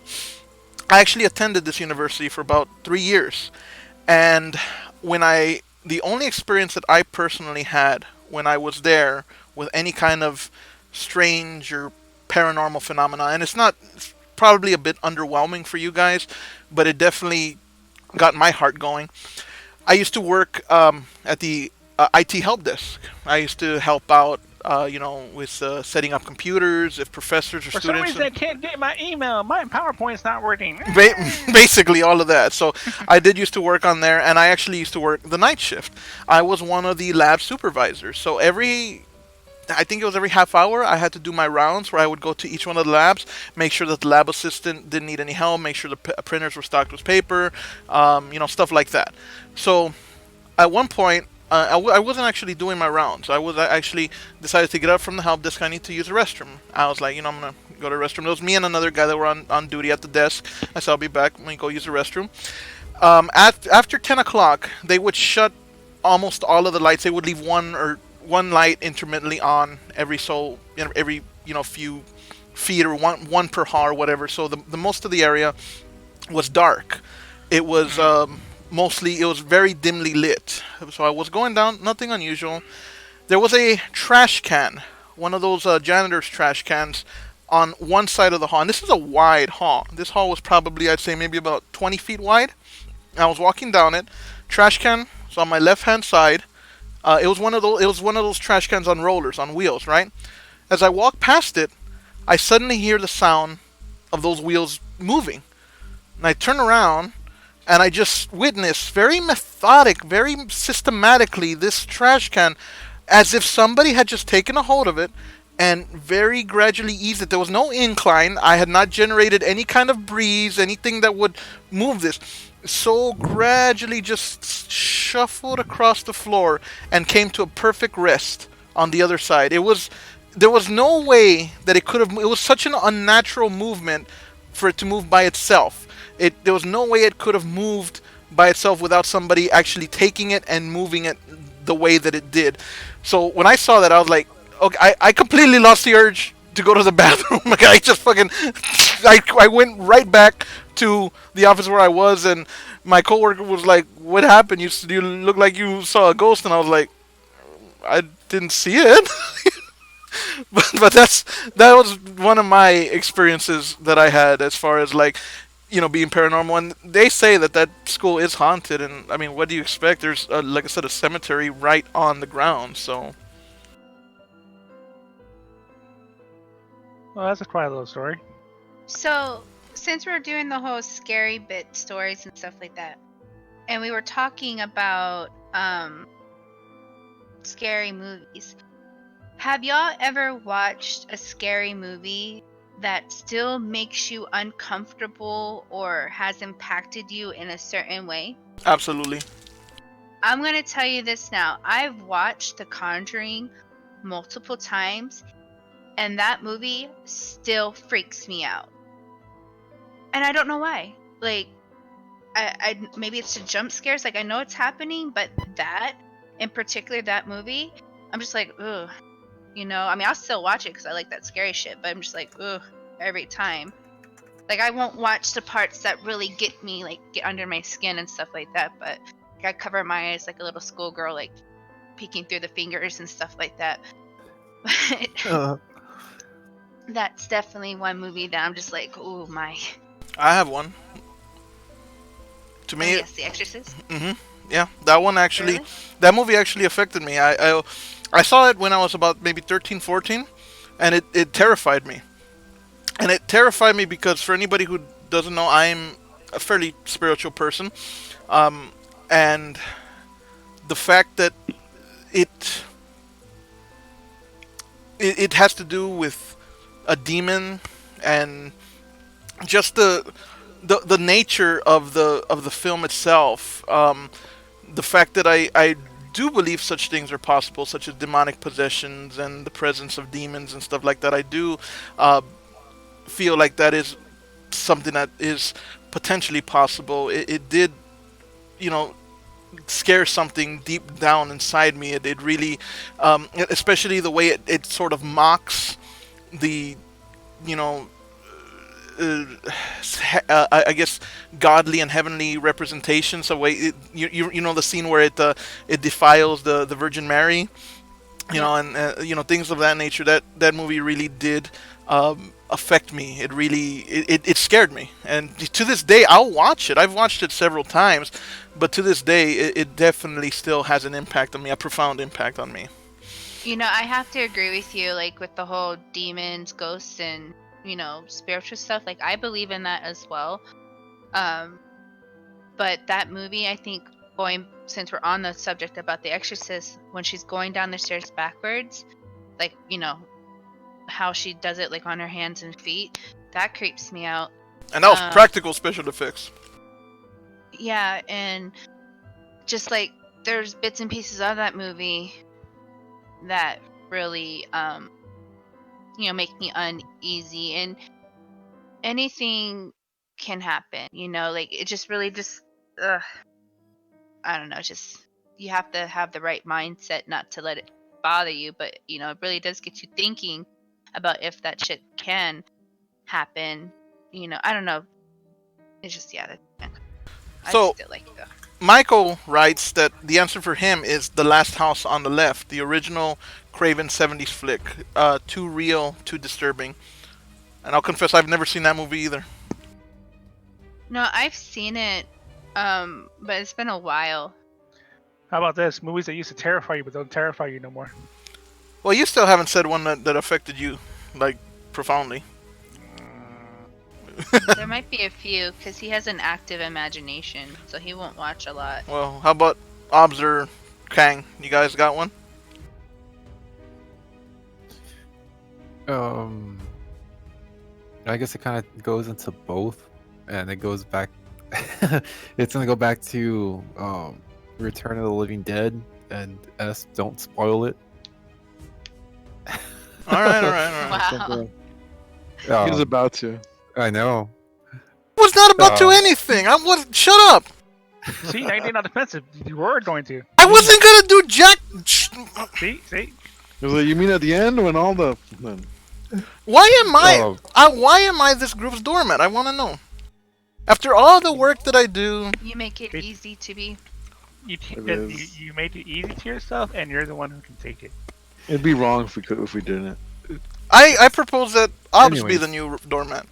I actually attended this university for about 3 years. And when I the only experience that I personally had when I was there with any kind of strange or paranormal phenomena, and it's probably a bit underwhelming for you guys, but it definitely got my heart going. I used to work at the IT help desk. I used to help out, with setting up computers if professors or For some students. reason, I can't get my email. My PowerPoint's not working. Basically all of that. So I did used to work on there, and I actually used to work the night shift. I was one of the lab supervisors. So I think it was every half hour, I had to do my rounds where I would go to each one of the labs, make sure that the lab assistant didn't need any help, make sure the printers were stocked with paper, stuff like that. So at one point, I wasn't actually doing my rounds. I actually decided to get up from the help desk. I need to use the restroom. I was like, I'm gonna go to the restroom. It was me and another guy that were on duty at the desk. I said I'll be back when we go use the restroom. After 10 o'clock, they would shut almost all of the lights. They would leave one light intermittently on every few feet, or one per hall or whatever. So the most of the area was dark. It was mostly, it was very dimly lit. So I was going down, nothing unusual. There was a trash can, one of those janitor's trash cans, on one side of the hall. And this is a wide hall. This hall was probably, I'd say, maybe about 20 feet wide. I was walking down it. Trash can was on my left hand side. It was one of those. It was one of those trash cans on rollers, on wheels, right? As I walk past it, I suddenly hear the sound of those wheels moving, and I turn around, and I just witness very methodic, very systematically this trash can, as if somebody had just taken a hold of it and very gradually eased it. There was no incline. I had not generated any kind of breeze, anything that would move this. So gradually just shuffled across the floor and came to a perfect rest on the other side. There was no way that it could have. It was such an unnatural movement for it to move by itself. There was no way it could have moved by itself without somebody actually taking it and moving it the way that it did. So when I saw that, I was like, okay, I completely lost the urge to go to the bathroom. Like, I just fucking, I went right back to the office where I was, and my coworker was like, "What happened? You look like you saw a ghost." And I was like, "I didn't see it." but that was one of my experiences that I had as far as, like, being paranormal. And they say that school is haunted, and I mean, what do you expect? There's like I said, a cemetery right on the ground. So Well, that's a quiet little story. So, since we're doing the whole scary bit stories and stuff like that, and we were talking about scary movies, have y'all ever watched a scary movie that still makes you uncomfortable or has impacted you in a certain way? absolutely. I'm going to tell you this now. I've watched The Conjuring multiple times, and that movie still freaks me out. And I don't know why. Like, I maybe it's the jump scares. Like, I know it's happening, but that, in particular, that movie, I'm just like, ugh. I mean, I'll still watch it because I like that scary shit, but I'm just like, ugh, every time. Like, I won't watch the parts that really get me, like, get under my skin and stuff like that, but I cover my eyes like a little schoolgirl, like, peeking through the fingers and stuff like that. But that's definitely one movie that I'm just like, oh my. I have one. To me, Yes, The Exorcist. yeah, that one actually, Really? that movie actually affected me. I saw it when I was about maybe 13, 14, and it terrified me. And it terrified me because, for anybody who doesn't know, I'm a fairly spiritual person. And the fact that it has to do with a demon, and just the nature of the film itself. The fact that I do believe such things are possible, such as demonic possessions and the presence of demons and stuff like that. I do feel like that is something that is potentially possible. It did, scare something deep down inside me. It really, especially the way it sort of mocks the, you know, I guess godly and heavenly representations. The way you know the scene where it defiles the Virgin Mary, Yep. and things of that nature. That movie really did affect me. It really it scared me, and to this day I'll watch it. I've watched it several times, but to this day it definitely still has an impact on me, a profound impact on me. I have to agree with you, like with the whole demons, ghosts, and spiritual stuff. Like I believe in that as well. Um, but that movie, I think, since we're on the subject about The Exorcist, when she's going down the stairs backwards, like how she does it, like on her hands and feet, that creeps me out. And that was practical special effects. Yeah, and just like there's bits and pieces of that movie that really make me uneasy, and anything can happen, like it just really just I don't know, just you have to have the right mindset not to let it bother you, but it really does get you thinking about if that shit can happen. I don't know, it's just I So still like it though. Michael writes that the answer for him is The Last House on the Left, the original Craven 70s flick. Too real, too disturbing. And I'll confess, I've never seen that movie either. No, I've seen it, but it's been a while. How about this? Movies that used to terrify you but don't terrify you no more. Well, you still haven't said one that affected you, like, profoundly. There might be a few, because he has an active imagination, so he won't watch a lot. Well, how about Obs or Kang? You guys got one? I guess it kind of goes into both, and it goes back. It's gonna go back to Return of the Living Dead, and don't spoil it. All right. Wow. He was about to. I know. Was not about to anything. I was. Shut up. See, now you're not defensive. You were going to. I wasn't gonna do jack. See? It was like, you mean at the end when all the... Why am I this group's doormat? I want to know. After all the work that I do, You make it easy to be. You is. made it easy to yourself, and you're the one who can take it. It'd be wrong if we didn't. I propose that Obs be Anyways. the new doormat.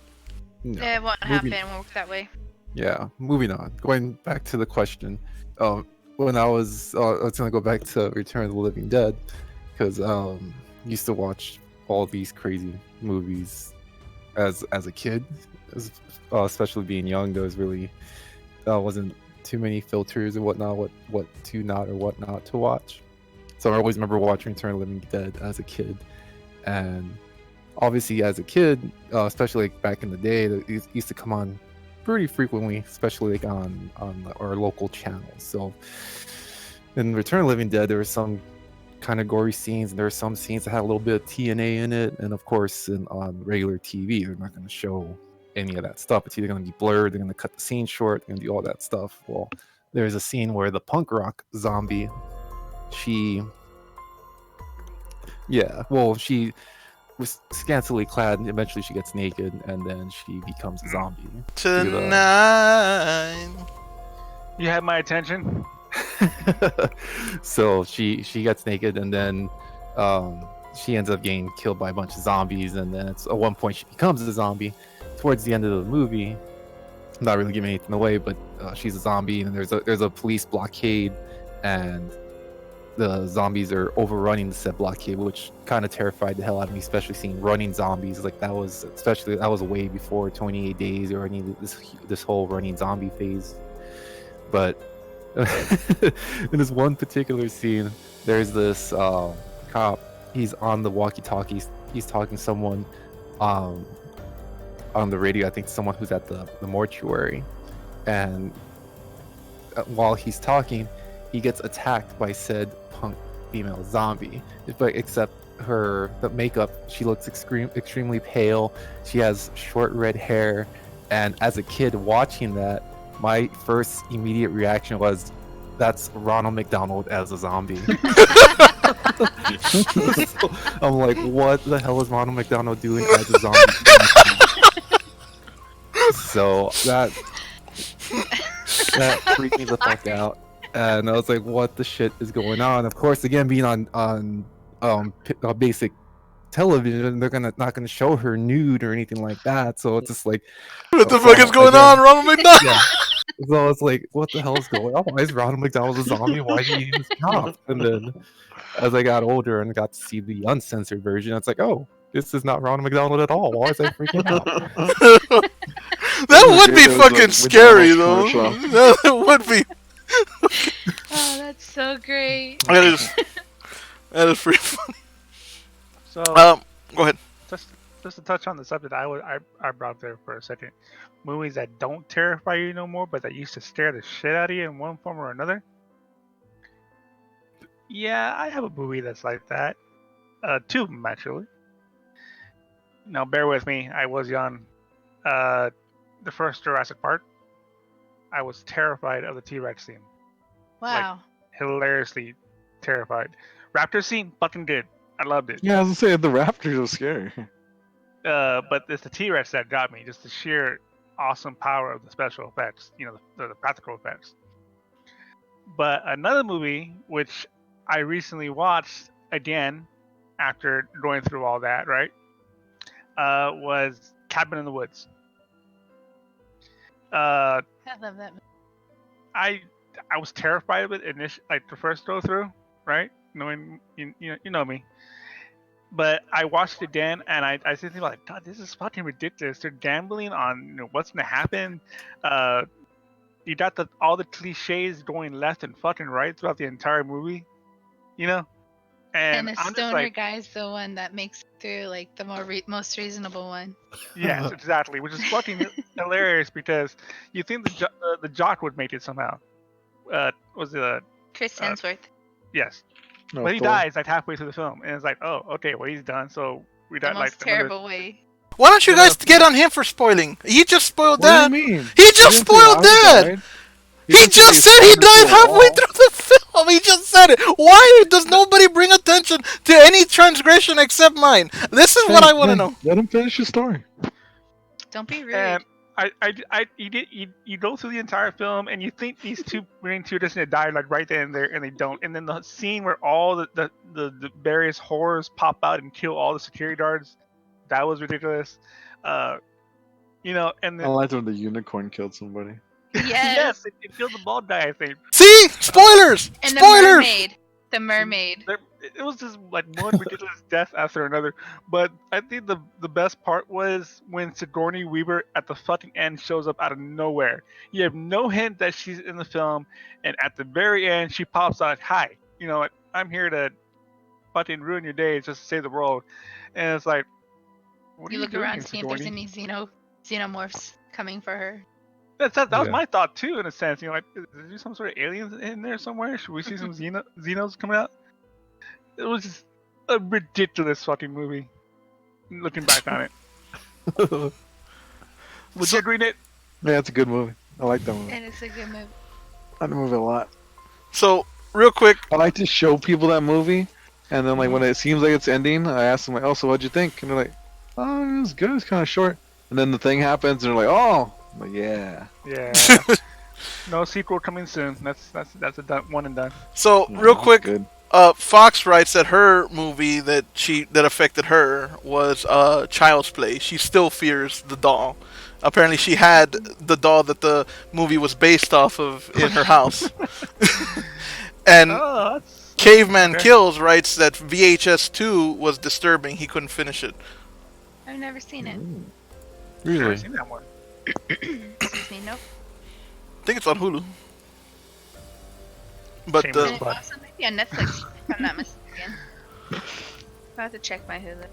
No. It won't moving- happen. It won't work that way. Yeah, moving on. Going back to the question, when I was gonna go back to Return of the Living Dead, because used to watch all these crazy movies as a kid, especially being young. There was really wasn't too many filters and whatnot, what to not or what not to watch. So I always remember watching Return of the Living Dead as a kid, and obviously as a kid, especially like back in the day, it used to come on pretty frequently, especially like on our local channels. So in Return of the Living Dead, there were some kind of gory scenes, and there were some scenes that had a little bit of TNA in it, and of course on regular TV they're not going to show any of that stuff. It's either going to be blurred, they're going to cut the scene short, they're going to do all that stuff. Well, there's a scene where the punk rock zombie, she was scantily clad, and eventually she gets naked, and then she becomes a zombie. Tonight. You have my attention. So she gets naked, and then she ends up getting killed by a bunch of zombies, and then at one point she becomes a zombie. Towards the end of the movie, I'm not really giving anything away, but she's a zombie, and there's a police blockade, and the zombies are overrunning the said blockade, which kind of terrified the hell out of me, especially seeing running zombies. Like that was way before 28 days or any this whole running zombie phase. But in this one particular scene, there's this cop. He's on the walkie-talkies. He's talking to someone on the radio. I think someone who's at the mortuary, and while he's talking, he gets attacked by said punk female zombie. But except the makeup, she looks extremely pale. She has short red hair, and as a kid watching that, my first immediate reaction was, that's Ronald McDonald as a zombie. So I'm like, what the hell is Ronald McDonald doing as a zombie? So that freaked me the fuck out, and I was like, "What the shit is going on?" Of course, again, being on basic television, they're not gonna show her nude or anything like that. So it's just like, What the so fuck is going again, on, Ronald McDonald? yeah. So it's like, what the hell is going on? Why is Ronald McDonald a zombie? Why is he eating his top? And then as I got older and got to see the uncensored version, it's like, oh, this is not Ronald McDonald at all. Why is I freaking out? That would be It was fucking like scary, McDonald's though. commercial. That would be. Oh, that's so great. That is pretty funny. So Go ahead. just to touch on the subject I brought up there for a second. Movies that don't terrify you no more, but that used to scare the shit out of you in one form or another. Yeah, I have a movie that's like that. Two of them actually. Now bear with me. I was young. The first Jurassic Park. I was terrified of the T-Rex scene. Wow. Hilariously terrified. Raptor scene, fucking good. I loved it. Yeah, I was gonna say the Raptors was scary. But it's the T-Rex that got me. Just the sheer awesome power of the special effects. The practical effects. But another movie which I recently watched again after going through all that, right? Was Cabin in the Woods. I love that movie. I was terrified of it initially, like the first go through, right? Knowing you know me. But I watched it again, and I was thinking like, God, this is fucking ridiculous. They're gambling on what's gonna happen. You got all the cliches going left and fucking right throughout the entire movie, And And the I'm just stoner like, guy's the one that makes it through, like the most reasonable one. yes, exactly, which is fucking hilarious because you think the jock would make it somehow. Was it Chris Hemsworth. yes. No, But he Thor. dies like halfway through the film, and it's like, oh, okay, well he's done. So we The got like most terrible way. Why don't you Another guys get on him for spoiling? He just spoiled What that. do you mean? He just didn't say spoiled how that. died. He didn't say just said he spawned died into a halfway wall. through the film. He just said it. Why does nobody bring attention to any transgression except mine? This is what I want to know. Let him finish his story. Don't be rude. And you go through the entire film, and you think these two main two just gonna die like right then and there, and they don't. And then the scene where all the various horrors pop out and kill all the security guards, that was ridiculous. And I then liked when the unicorn killed somebody. Yes. it killed the bald guy, I think. See? Spoilers! And the Spoilers! mermaid. The mermaid. It was just like one ridiculous death after another. But I think the best part was when Sigourney Weaver at the fucking end shows up out of nowhere. You have no hint that she's in the film, and at the very end she pops out, "Hi, I'm here to fucking ruin your day, just to save the world." And it's like, what are You look doing around, here, see if there's Sigourney? any xenomorphs coming for her. That was Yeah. my thought too, in a sense. Like, is there some sort of aliens in there somewhere? Should we see some Xenos coming out? It was just a ridiculous fucking movie. Looking back on it, would you agree, Nate? Yeah, it's a good movie. I like that movie. And it's a good movie. I like the movie a lot. So, real quick, I like to show people that movie, and then like when it seems like it's ending, I ask them like, "Oh, so what'd you think?" And they're like, "Oh, it was good. It's kind of short." And then the thing happens, and they're like, "Oh, I'm like, yeah." Yeah. No sequel coming soon. That's a done, one and done. so Yeah, real it's quick, good. Fox writes that her movie that affected her was Child's Play. She still fears the doll. Apparently, she had the doll that the movie was based off of in her house. And Oh, that's Caveman okay. Kills writes that VHS 2 was disturbing. He couldn't finish it. I've never seen it. I've Really? seen that one. Excuse me, nope. I think it's on Hulu. But Shame And on it's But- also maybe on Netflix, if I'm not mistaken. I'll have to check my Hulu.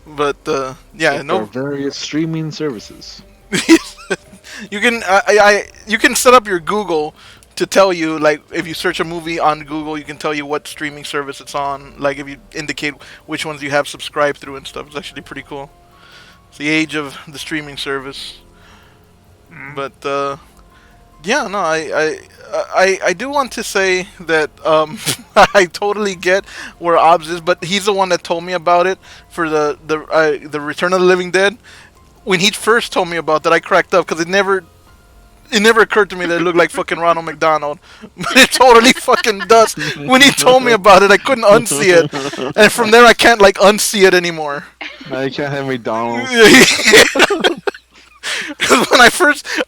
yeah, There are no. various streaming services. You can you can set up your Google to tell you, like, if you search a movie on Google, you can tell you what streaming service it's on. Like, if you indicate which ones you have subscribed through and stuff. It's actually pretty cool. It's the age of the streaming service. But yeah, no, I do want to say that I totally get where Obs is, but he's the one that told me about it for the Return of the Living Dead. when he first told me about that, I cracked up because it never occurred to me that it looked like fucking Ronald McDonald. But it totally fucking does. When he told me about it, I couldn't unsee it. And from there, I can't, like, unsee it anymore. Now you can't have McDonald's. Because when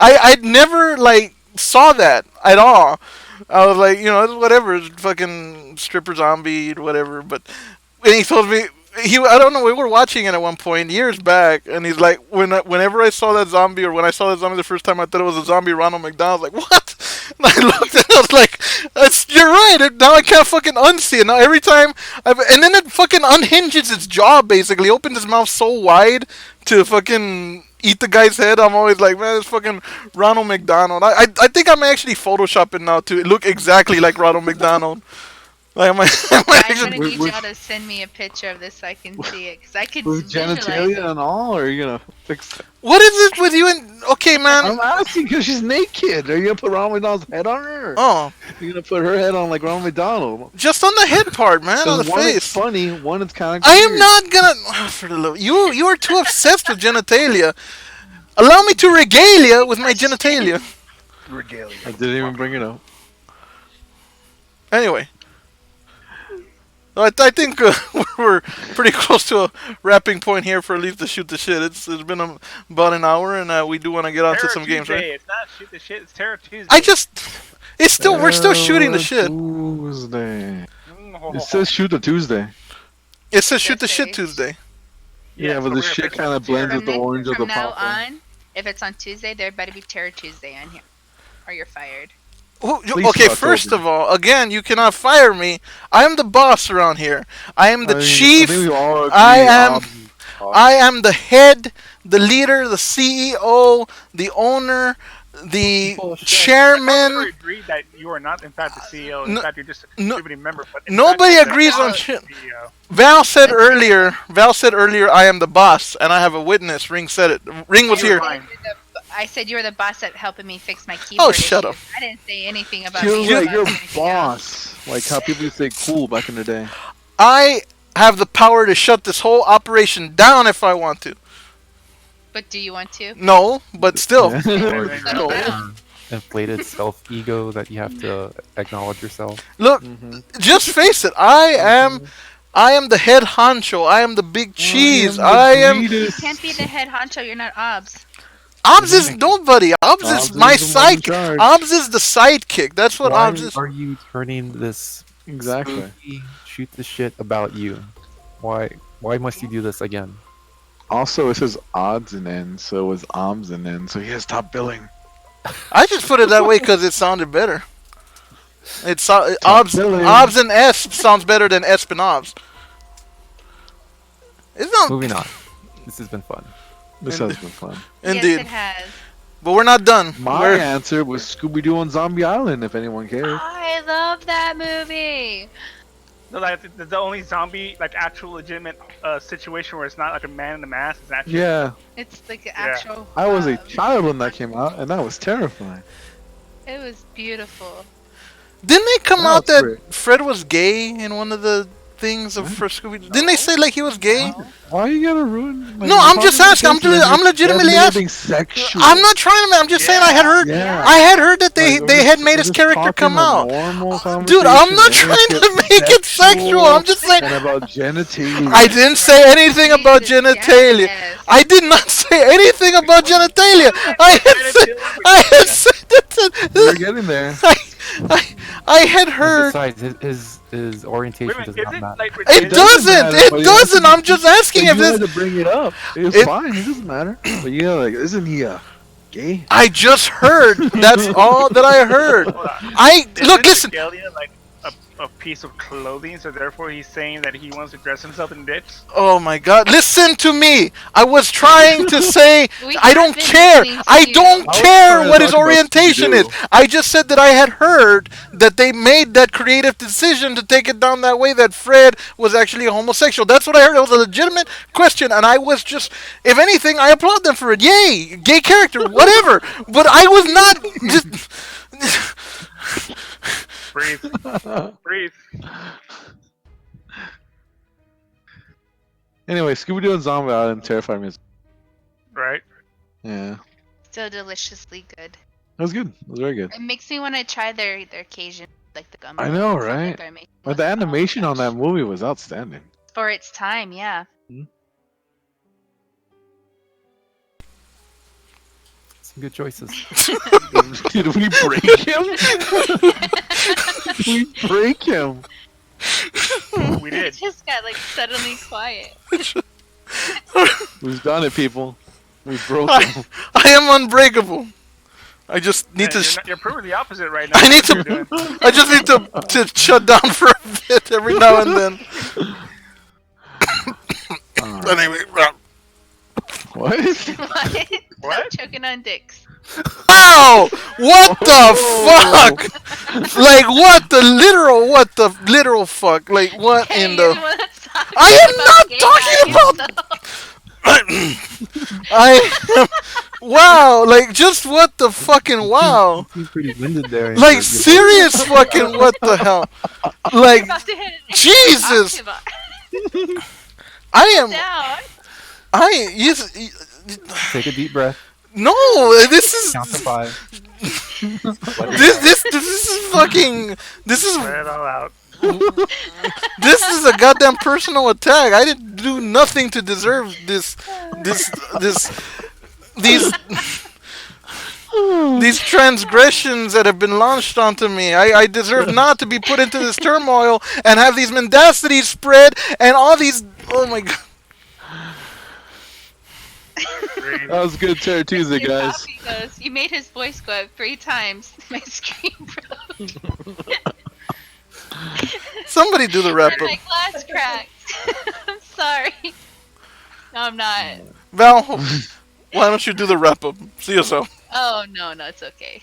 I'd never, like, saw that at all. I was like, it's whatever, it's fucking stripper zombie, whatever. But when he told me, I don't know, we were watching it at one point years back, and he's like, whenever I saw that zombie, or when I saw that zombie the first time, I thought it was a zombie Ronald McDonald. I was like, what? And I looked and I was like, you're right. Now I can't fucking unsee it. Now every time, and then it fucking unhinges its jaw, basically, opens its mouth so wide to fucking eat the guy's head. I'm always like, man, it's fucking Ronald McDonald. I think I'm actually photoshopping now to look exactly like Ronald McDonald. Like, I'm gonna actually, need y'all to send me a picture of this so I can see it, because I can With visualize genitalia it. and all, or are you gonna fix it? what is it with you and okay, man? I'm asking because she's naked. Are you gonna put Ronald McDonald's head on her? Or Oh, you gonna put her head on like Ronald McDonald? just on the head part, man, on the 'Cause one is face. funny, one is kind of. I am not gonna. For the love, you are too obsessed with genitalia. Allow me to regale you with my genitalia. Regalia. I didn't even bring it up. Anyway, I think we're pretty close to a wrapping point here for at least the shoot the shit. It's been about an hour, and we do want to get on to Terror some games, Tuesday. right? It's not shoot the shit. It's Terror Tuesday. We're still shooting the shit. Tuesday. It says shoot the Tuesday. It says shoot the shit Tuesdays. Tuesday. Yeah, so but the we're shit fixing kind of to tear blends it. with the orange of the From now popper. on, if it's on Tuesday, there better be Terror Tuesday on here, or you're fired. Okay, October. first of all, again, you cannot fire me. I am the boss around here. I am the I chief. think we all agree I am- on- I am the head, the leader, the CEO, the owner, the I chairman. thought we agreed that you are not, in fact, the CEO. In No- fact, you're just a no- contributing member. But in nobody fact, you're agrees the on shit. CEO. Val said earlier, I am the boss, and I have a witness. Ring said it. Ring was You're here. lying. I said you were the boss at helping me fix my keyboard. shut issues. up. I didn't say anything about Feels being like you're above anything else. boss. Like how people used to say cool back in the day. I have the power to shut this whole operation down if I want to. But do you want to? No, but still. Or Settle No. down. inflated self ego that you have to acknowledge yourself. Look, just face it. I am the head honcho. I am the big cheese. I am. You can't be the head honcho. You're not obs. Obs is nobody. Obs Obs is is my the one in sidekick. charge. Obs is the sidekick. That's what Why Obs is. are you turning this Exactly. spooky shoot the shit about you? Why must you do this again? Also, it says odds and ends, so it was arms and ends, so he has top billing. I just put it that way because it sounded better. Obs billing. and Esp sounds better than Esp and Obs. It's not. Moving on. This has been fun. This has been fun. Indeed. Yes, it has. But we're not done. My We're- answer was Scooby Doo on Zombie Island, if anyone cares. I love that movie. No, like the only zombie, like actual legitimate situation where it's not like a man in a mask. It's actually Yeah, It's like an actual. I was a child when that came out, and that was terrifying. It was beautiful. Didn't they come Oh, out that great. Fred was gay in one of the things of for Scooby? Didn't they say like he was gay? Why you gotta ruin? No, I'm just asking. I'm legitimately asking. Sexual. I'm not trying to. I'm just saying I had heard. Yeah. I had heard that Like, they we're had just- made we're his just character talking come a out. normal Dude, I'm not conversation, trying and to make it sexual. I'm just saying. And about genitalia. I didn't say anything about Jesus, genitalia. yes. I did not say anything about genitalia. I had said We're that. getting there. I had And heard. besides, his orientation Wait a minute, does is not it matter. like It ridiculous? doesn't. matter, but It you have doesn't. to- I'm just asking You if had this. to bring it up. It's It- fine. It doesn't matter. But yeah, like, isn't he gay? I just heard. That's all that I heard. Hold on. Look, Isn't listen. regalia like a piece of clothing, so therefore he's saying that he wants to dress himself in dicks? Oh my God! Listen to me. I was trying to say We I don't have been care. listening to I you. don't I was care trying to what his talk about orientation is. Scooby-Doo. I just said that I had heard that they made that creative decision to take it down that way. That Fred was actually a homosexual. That's what I heard. It was a legitimate question, and I was just, if anything, I applaud them for it. Yay, gay character, whatever. But I was not just. Breathe. Breathe. Anyway, Scooby Doo and Zombie Island terrified me. Right? Yeah, So deliciously good. that was good. It was very good. It makes me want to try their Cajun, like the gumbo. I know, and stuff that right? they're making But with the it. Oh my animation on that gosh. movie was outstanding. For its time, yeah. Some good choices. Did we break him? we break him. We It did. just got like suddenly quiet. We've done it, people. We broke him. I am unbreakable. I just need Man, to. you're proving the opposite right now. I need That's what to. you're doing. I just need to shut down for a bit every now and then. All right. Anyway, What? What? What? Stop choking on dicks. wow! What the Whoa. fuck? Like what the literal? What the literal fuck? Like what Hey, in you're the the? one that's talking I am about not gay talking guys, about. so- I wow, like just what the fucking wow. You seem pretty winded there. Like Your serious fucking what the hell? You're Like about to hit an Jesus. octave I am down. you Take a deep breath. no, this is Count to 5. Let it this is fucking this is Let it all out. this is a goddamn personal attack. I didn't do nothing to deserve this these these transgressions that have been launched onto me. I deserve not to be put into this turmoil and have these mendacities spread and all these. Oh my god. That was good Terror Tuesday, Your guys. coffee goes. You made his voice go up 3 times. My screen broke. Somebody do the wrap And up. my glass cracked. I'm sorry. No, I'm not. Val, why don't you do the wrap up? See yourself. Oh no, it's okay.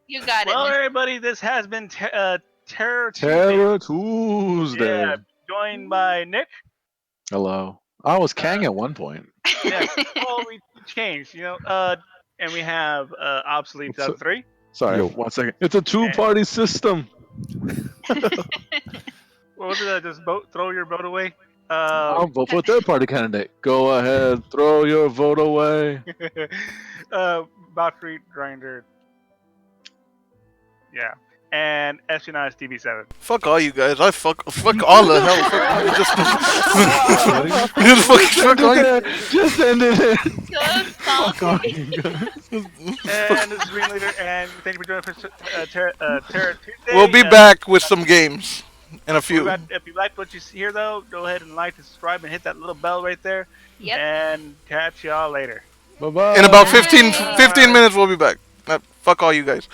You got Well, it. everybody, this has been Terror Tuesday. Terror Tuesday. Yeah, joined by Nick. Hello. I was Kang at one point. Yeah, well, we changed, and we have Obsolete What's up? 2003. Sorry, Yo. 1 second. It's a two-party system. What was it? Just throw your vote away. I'll vote for a third-party candidate. Go ahead, throw your vote away. Valkyrie Grinder. Yeah. And Espionage DB7. Fuck all you guys. I fuck all the hell. Fuck, just fuck all you. Just ended it. So salty. And this is Green Leader, and thank you for joining us for Terror Tuesday. We'll be back with some games in a few. If you like what you see here, though, go ahead and like and subscribe and hit that little bell right there. Yep. And catch y'all later. Bye-bye. In about 15 minutes, we'll be back. Fuck all you guys.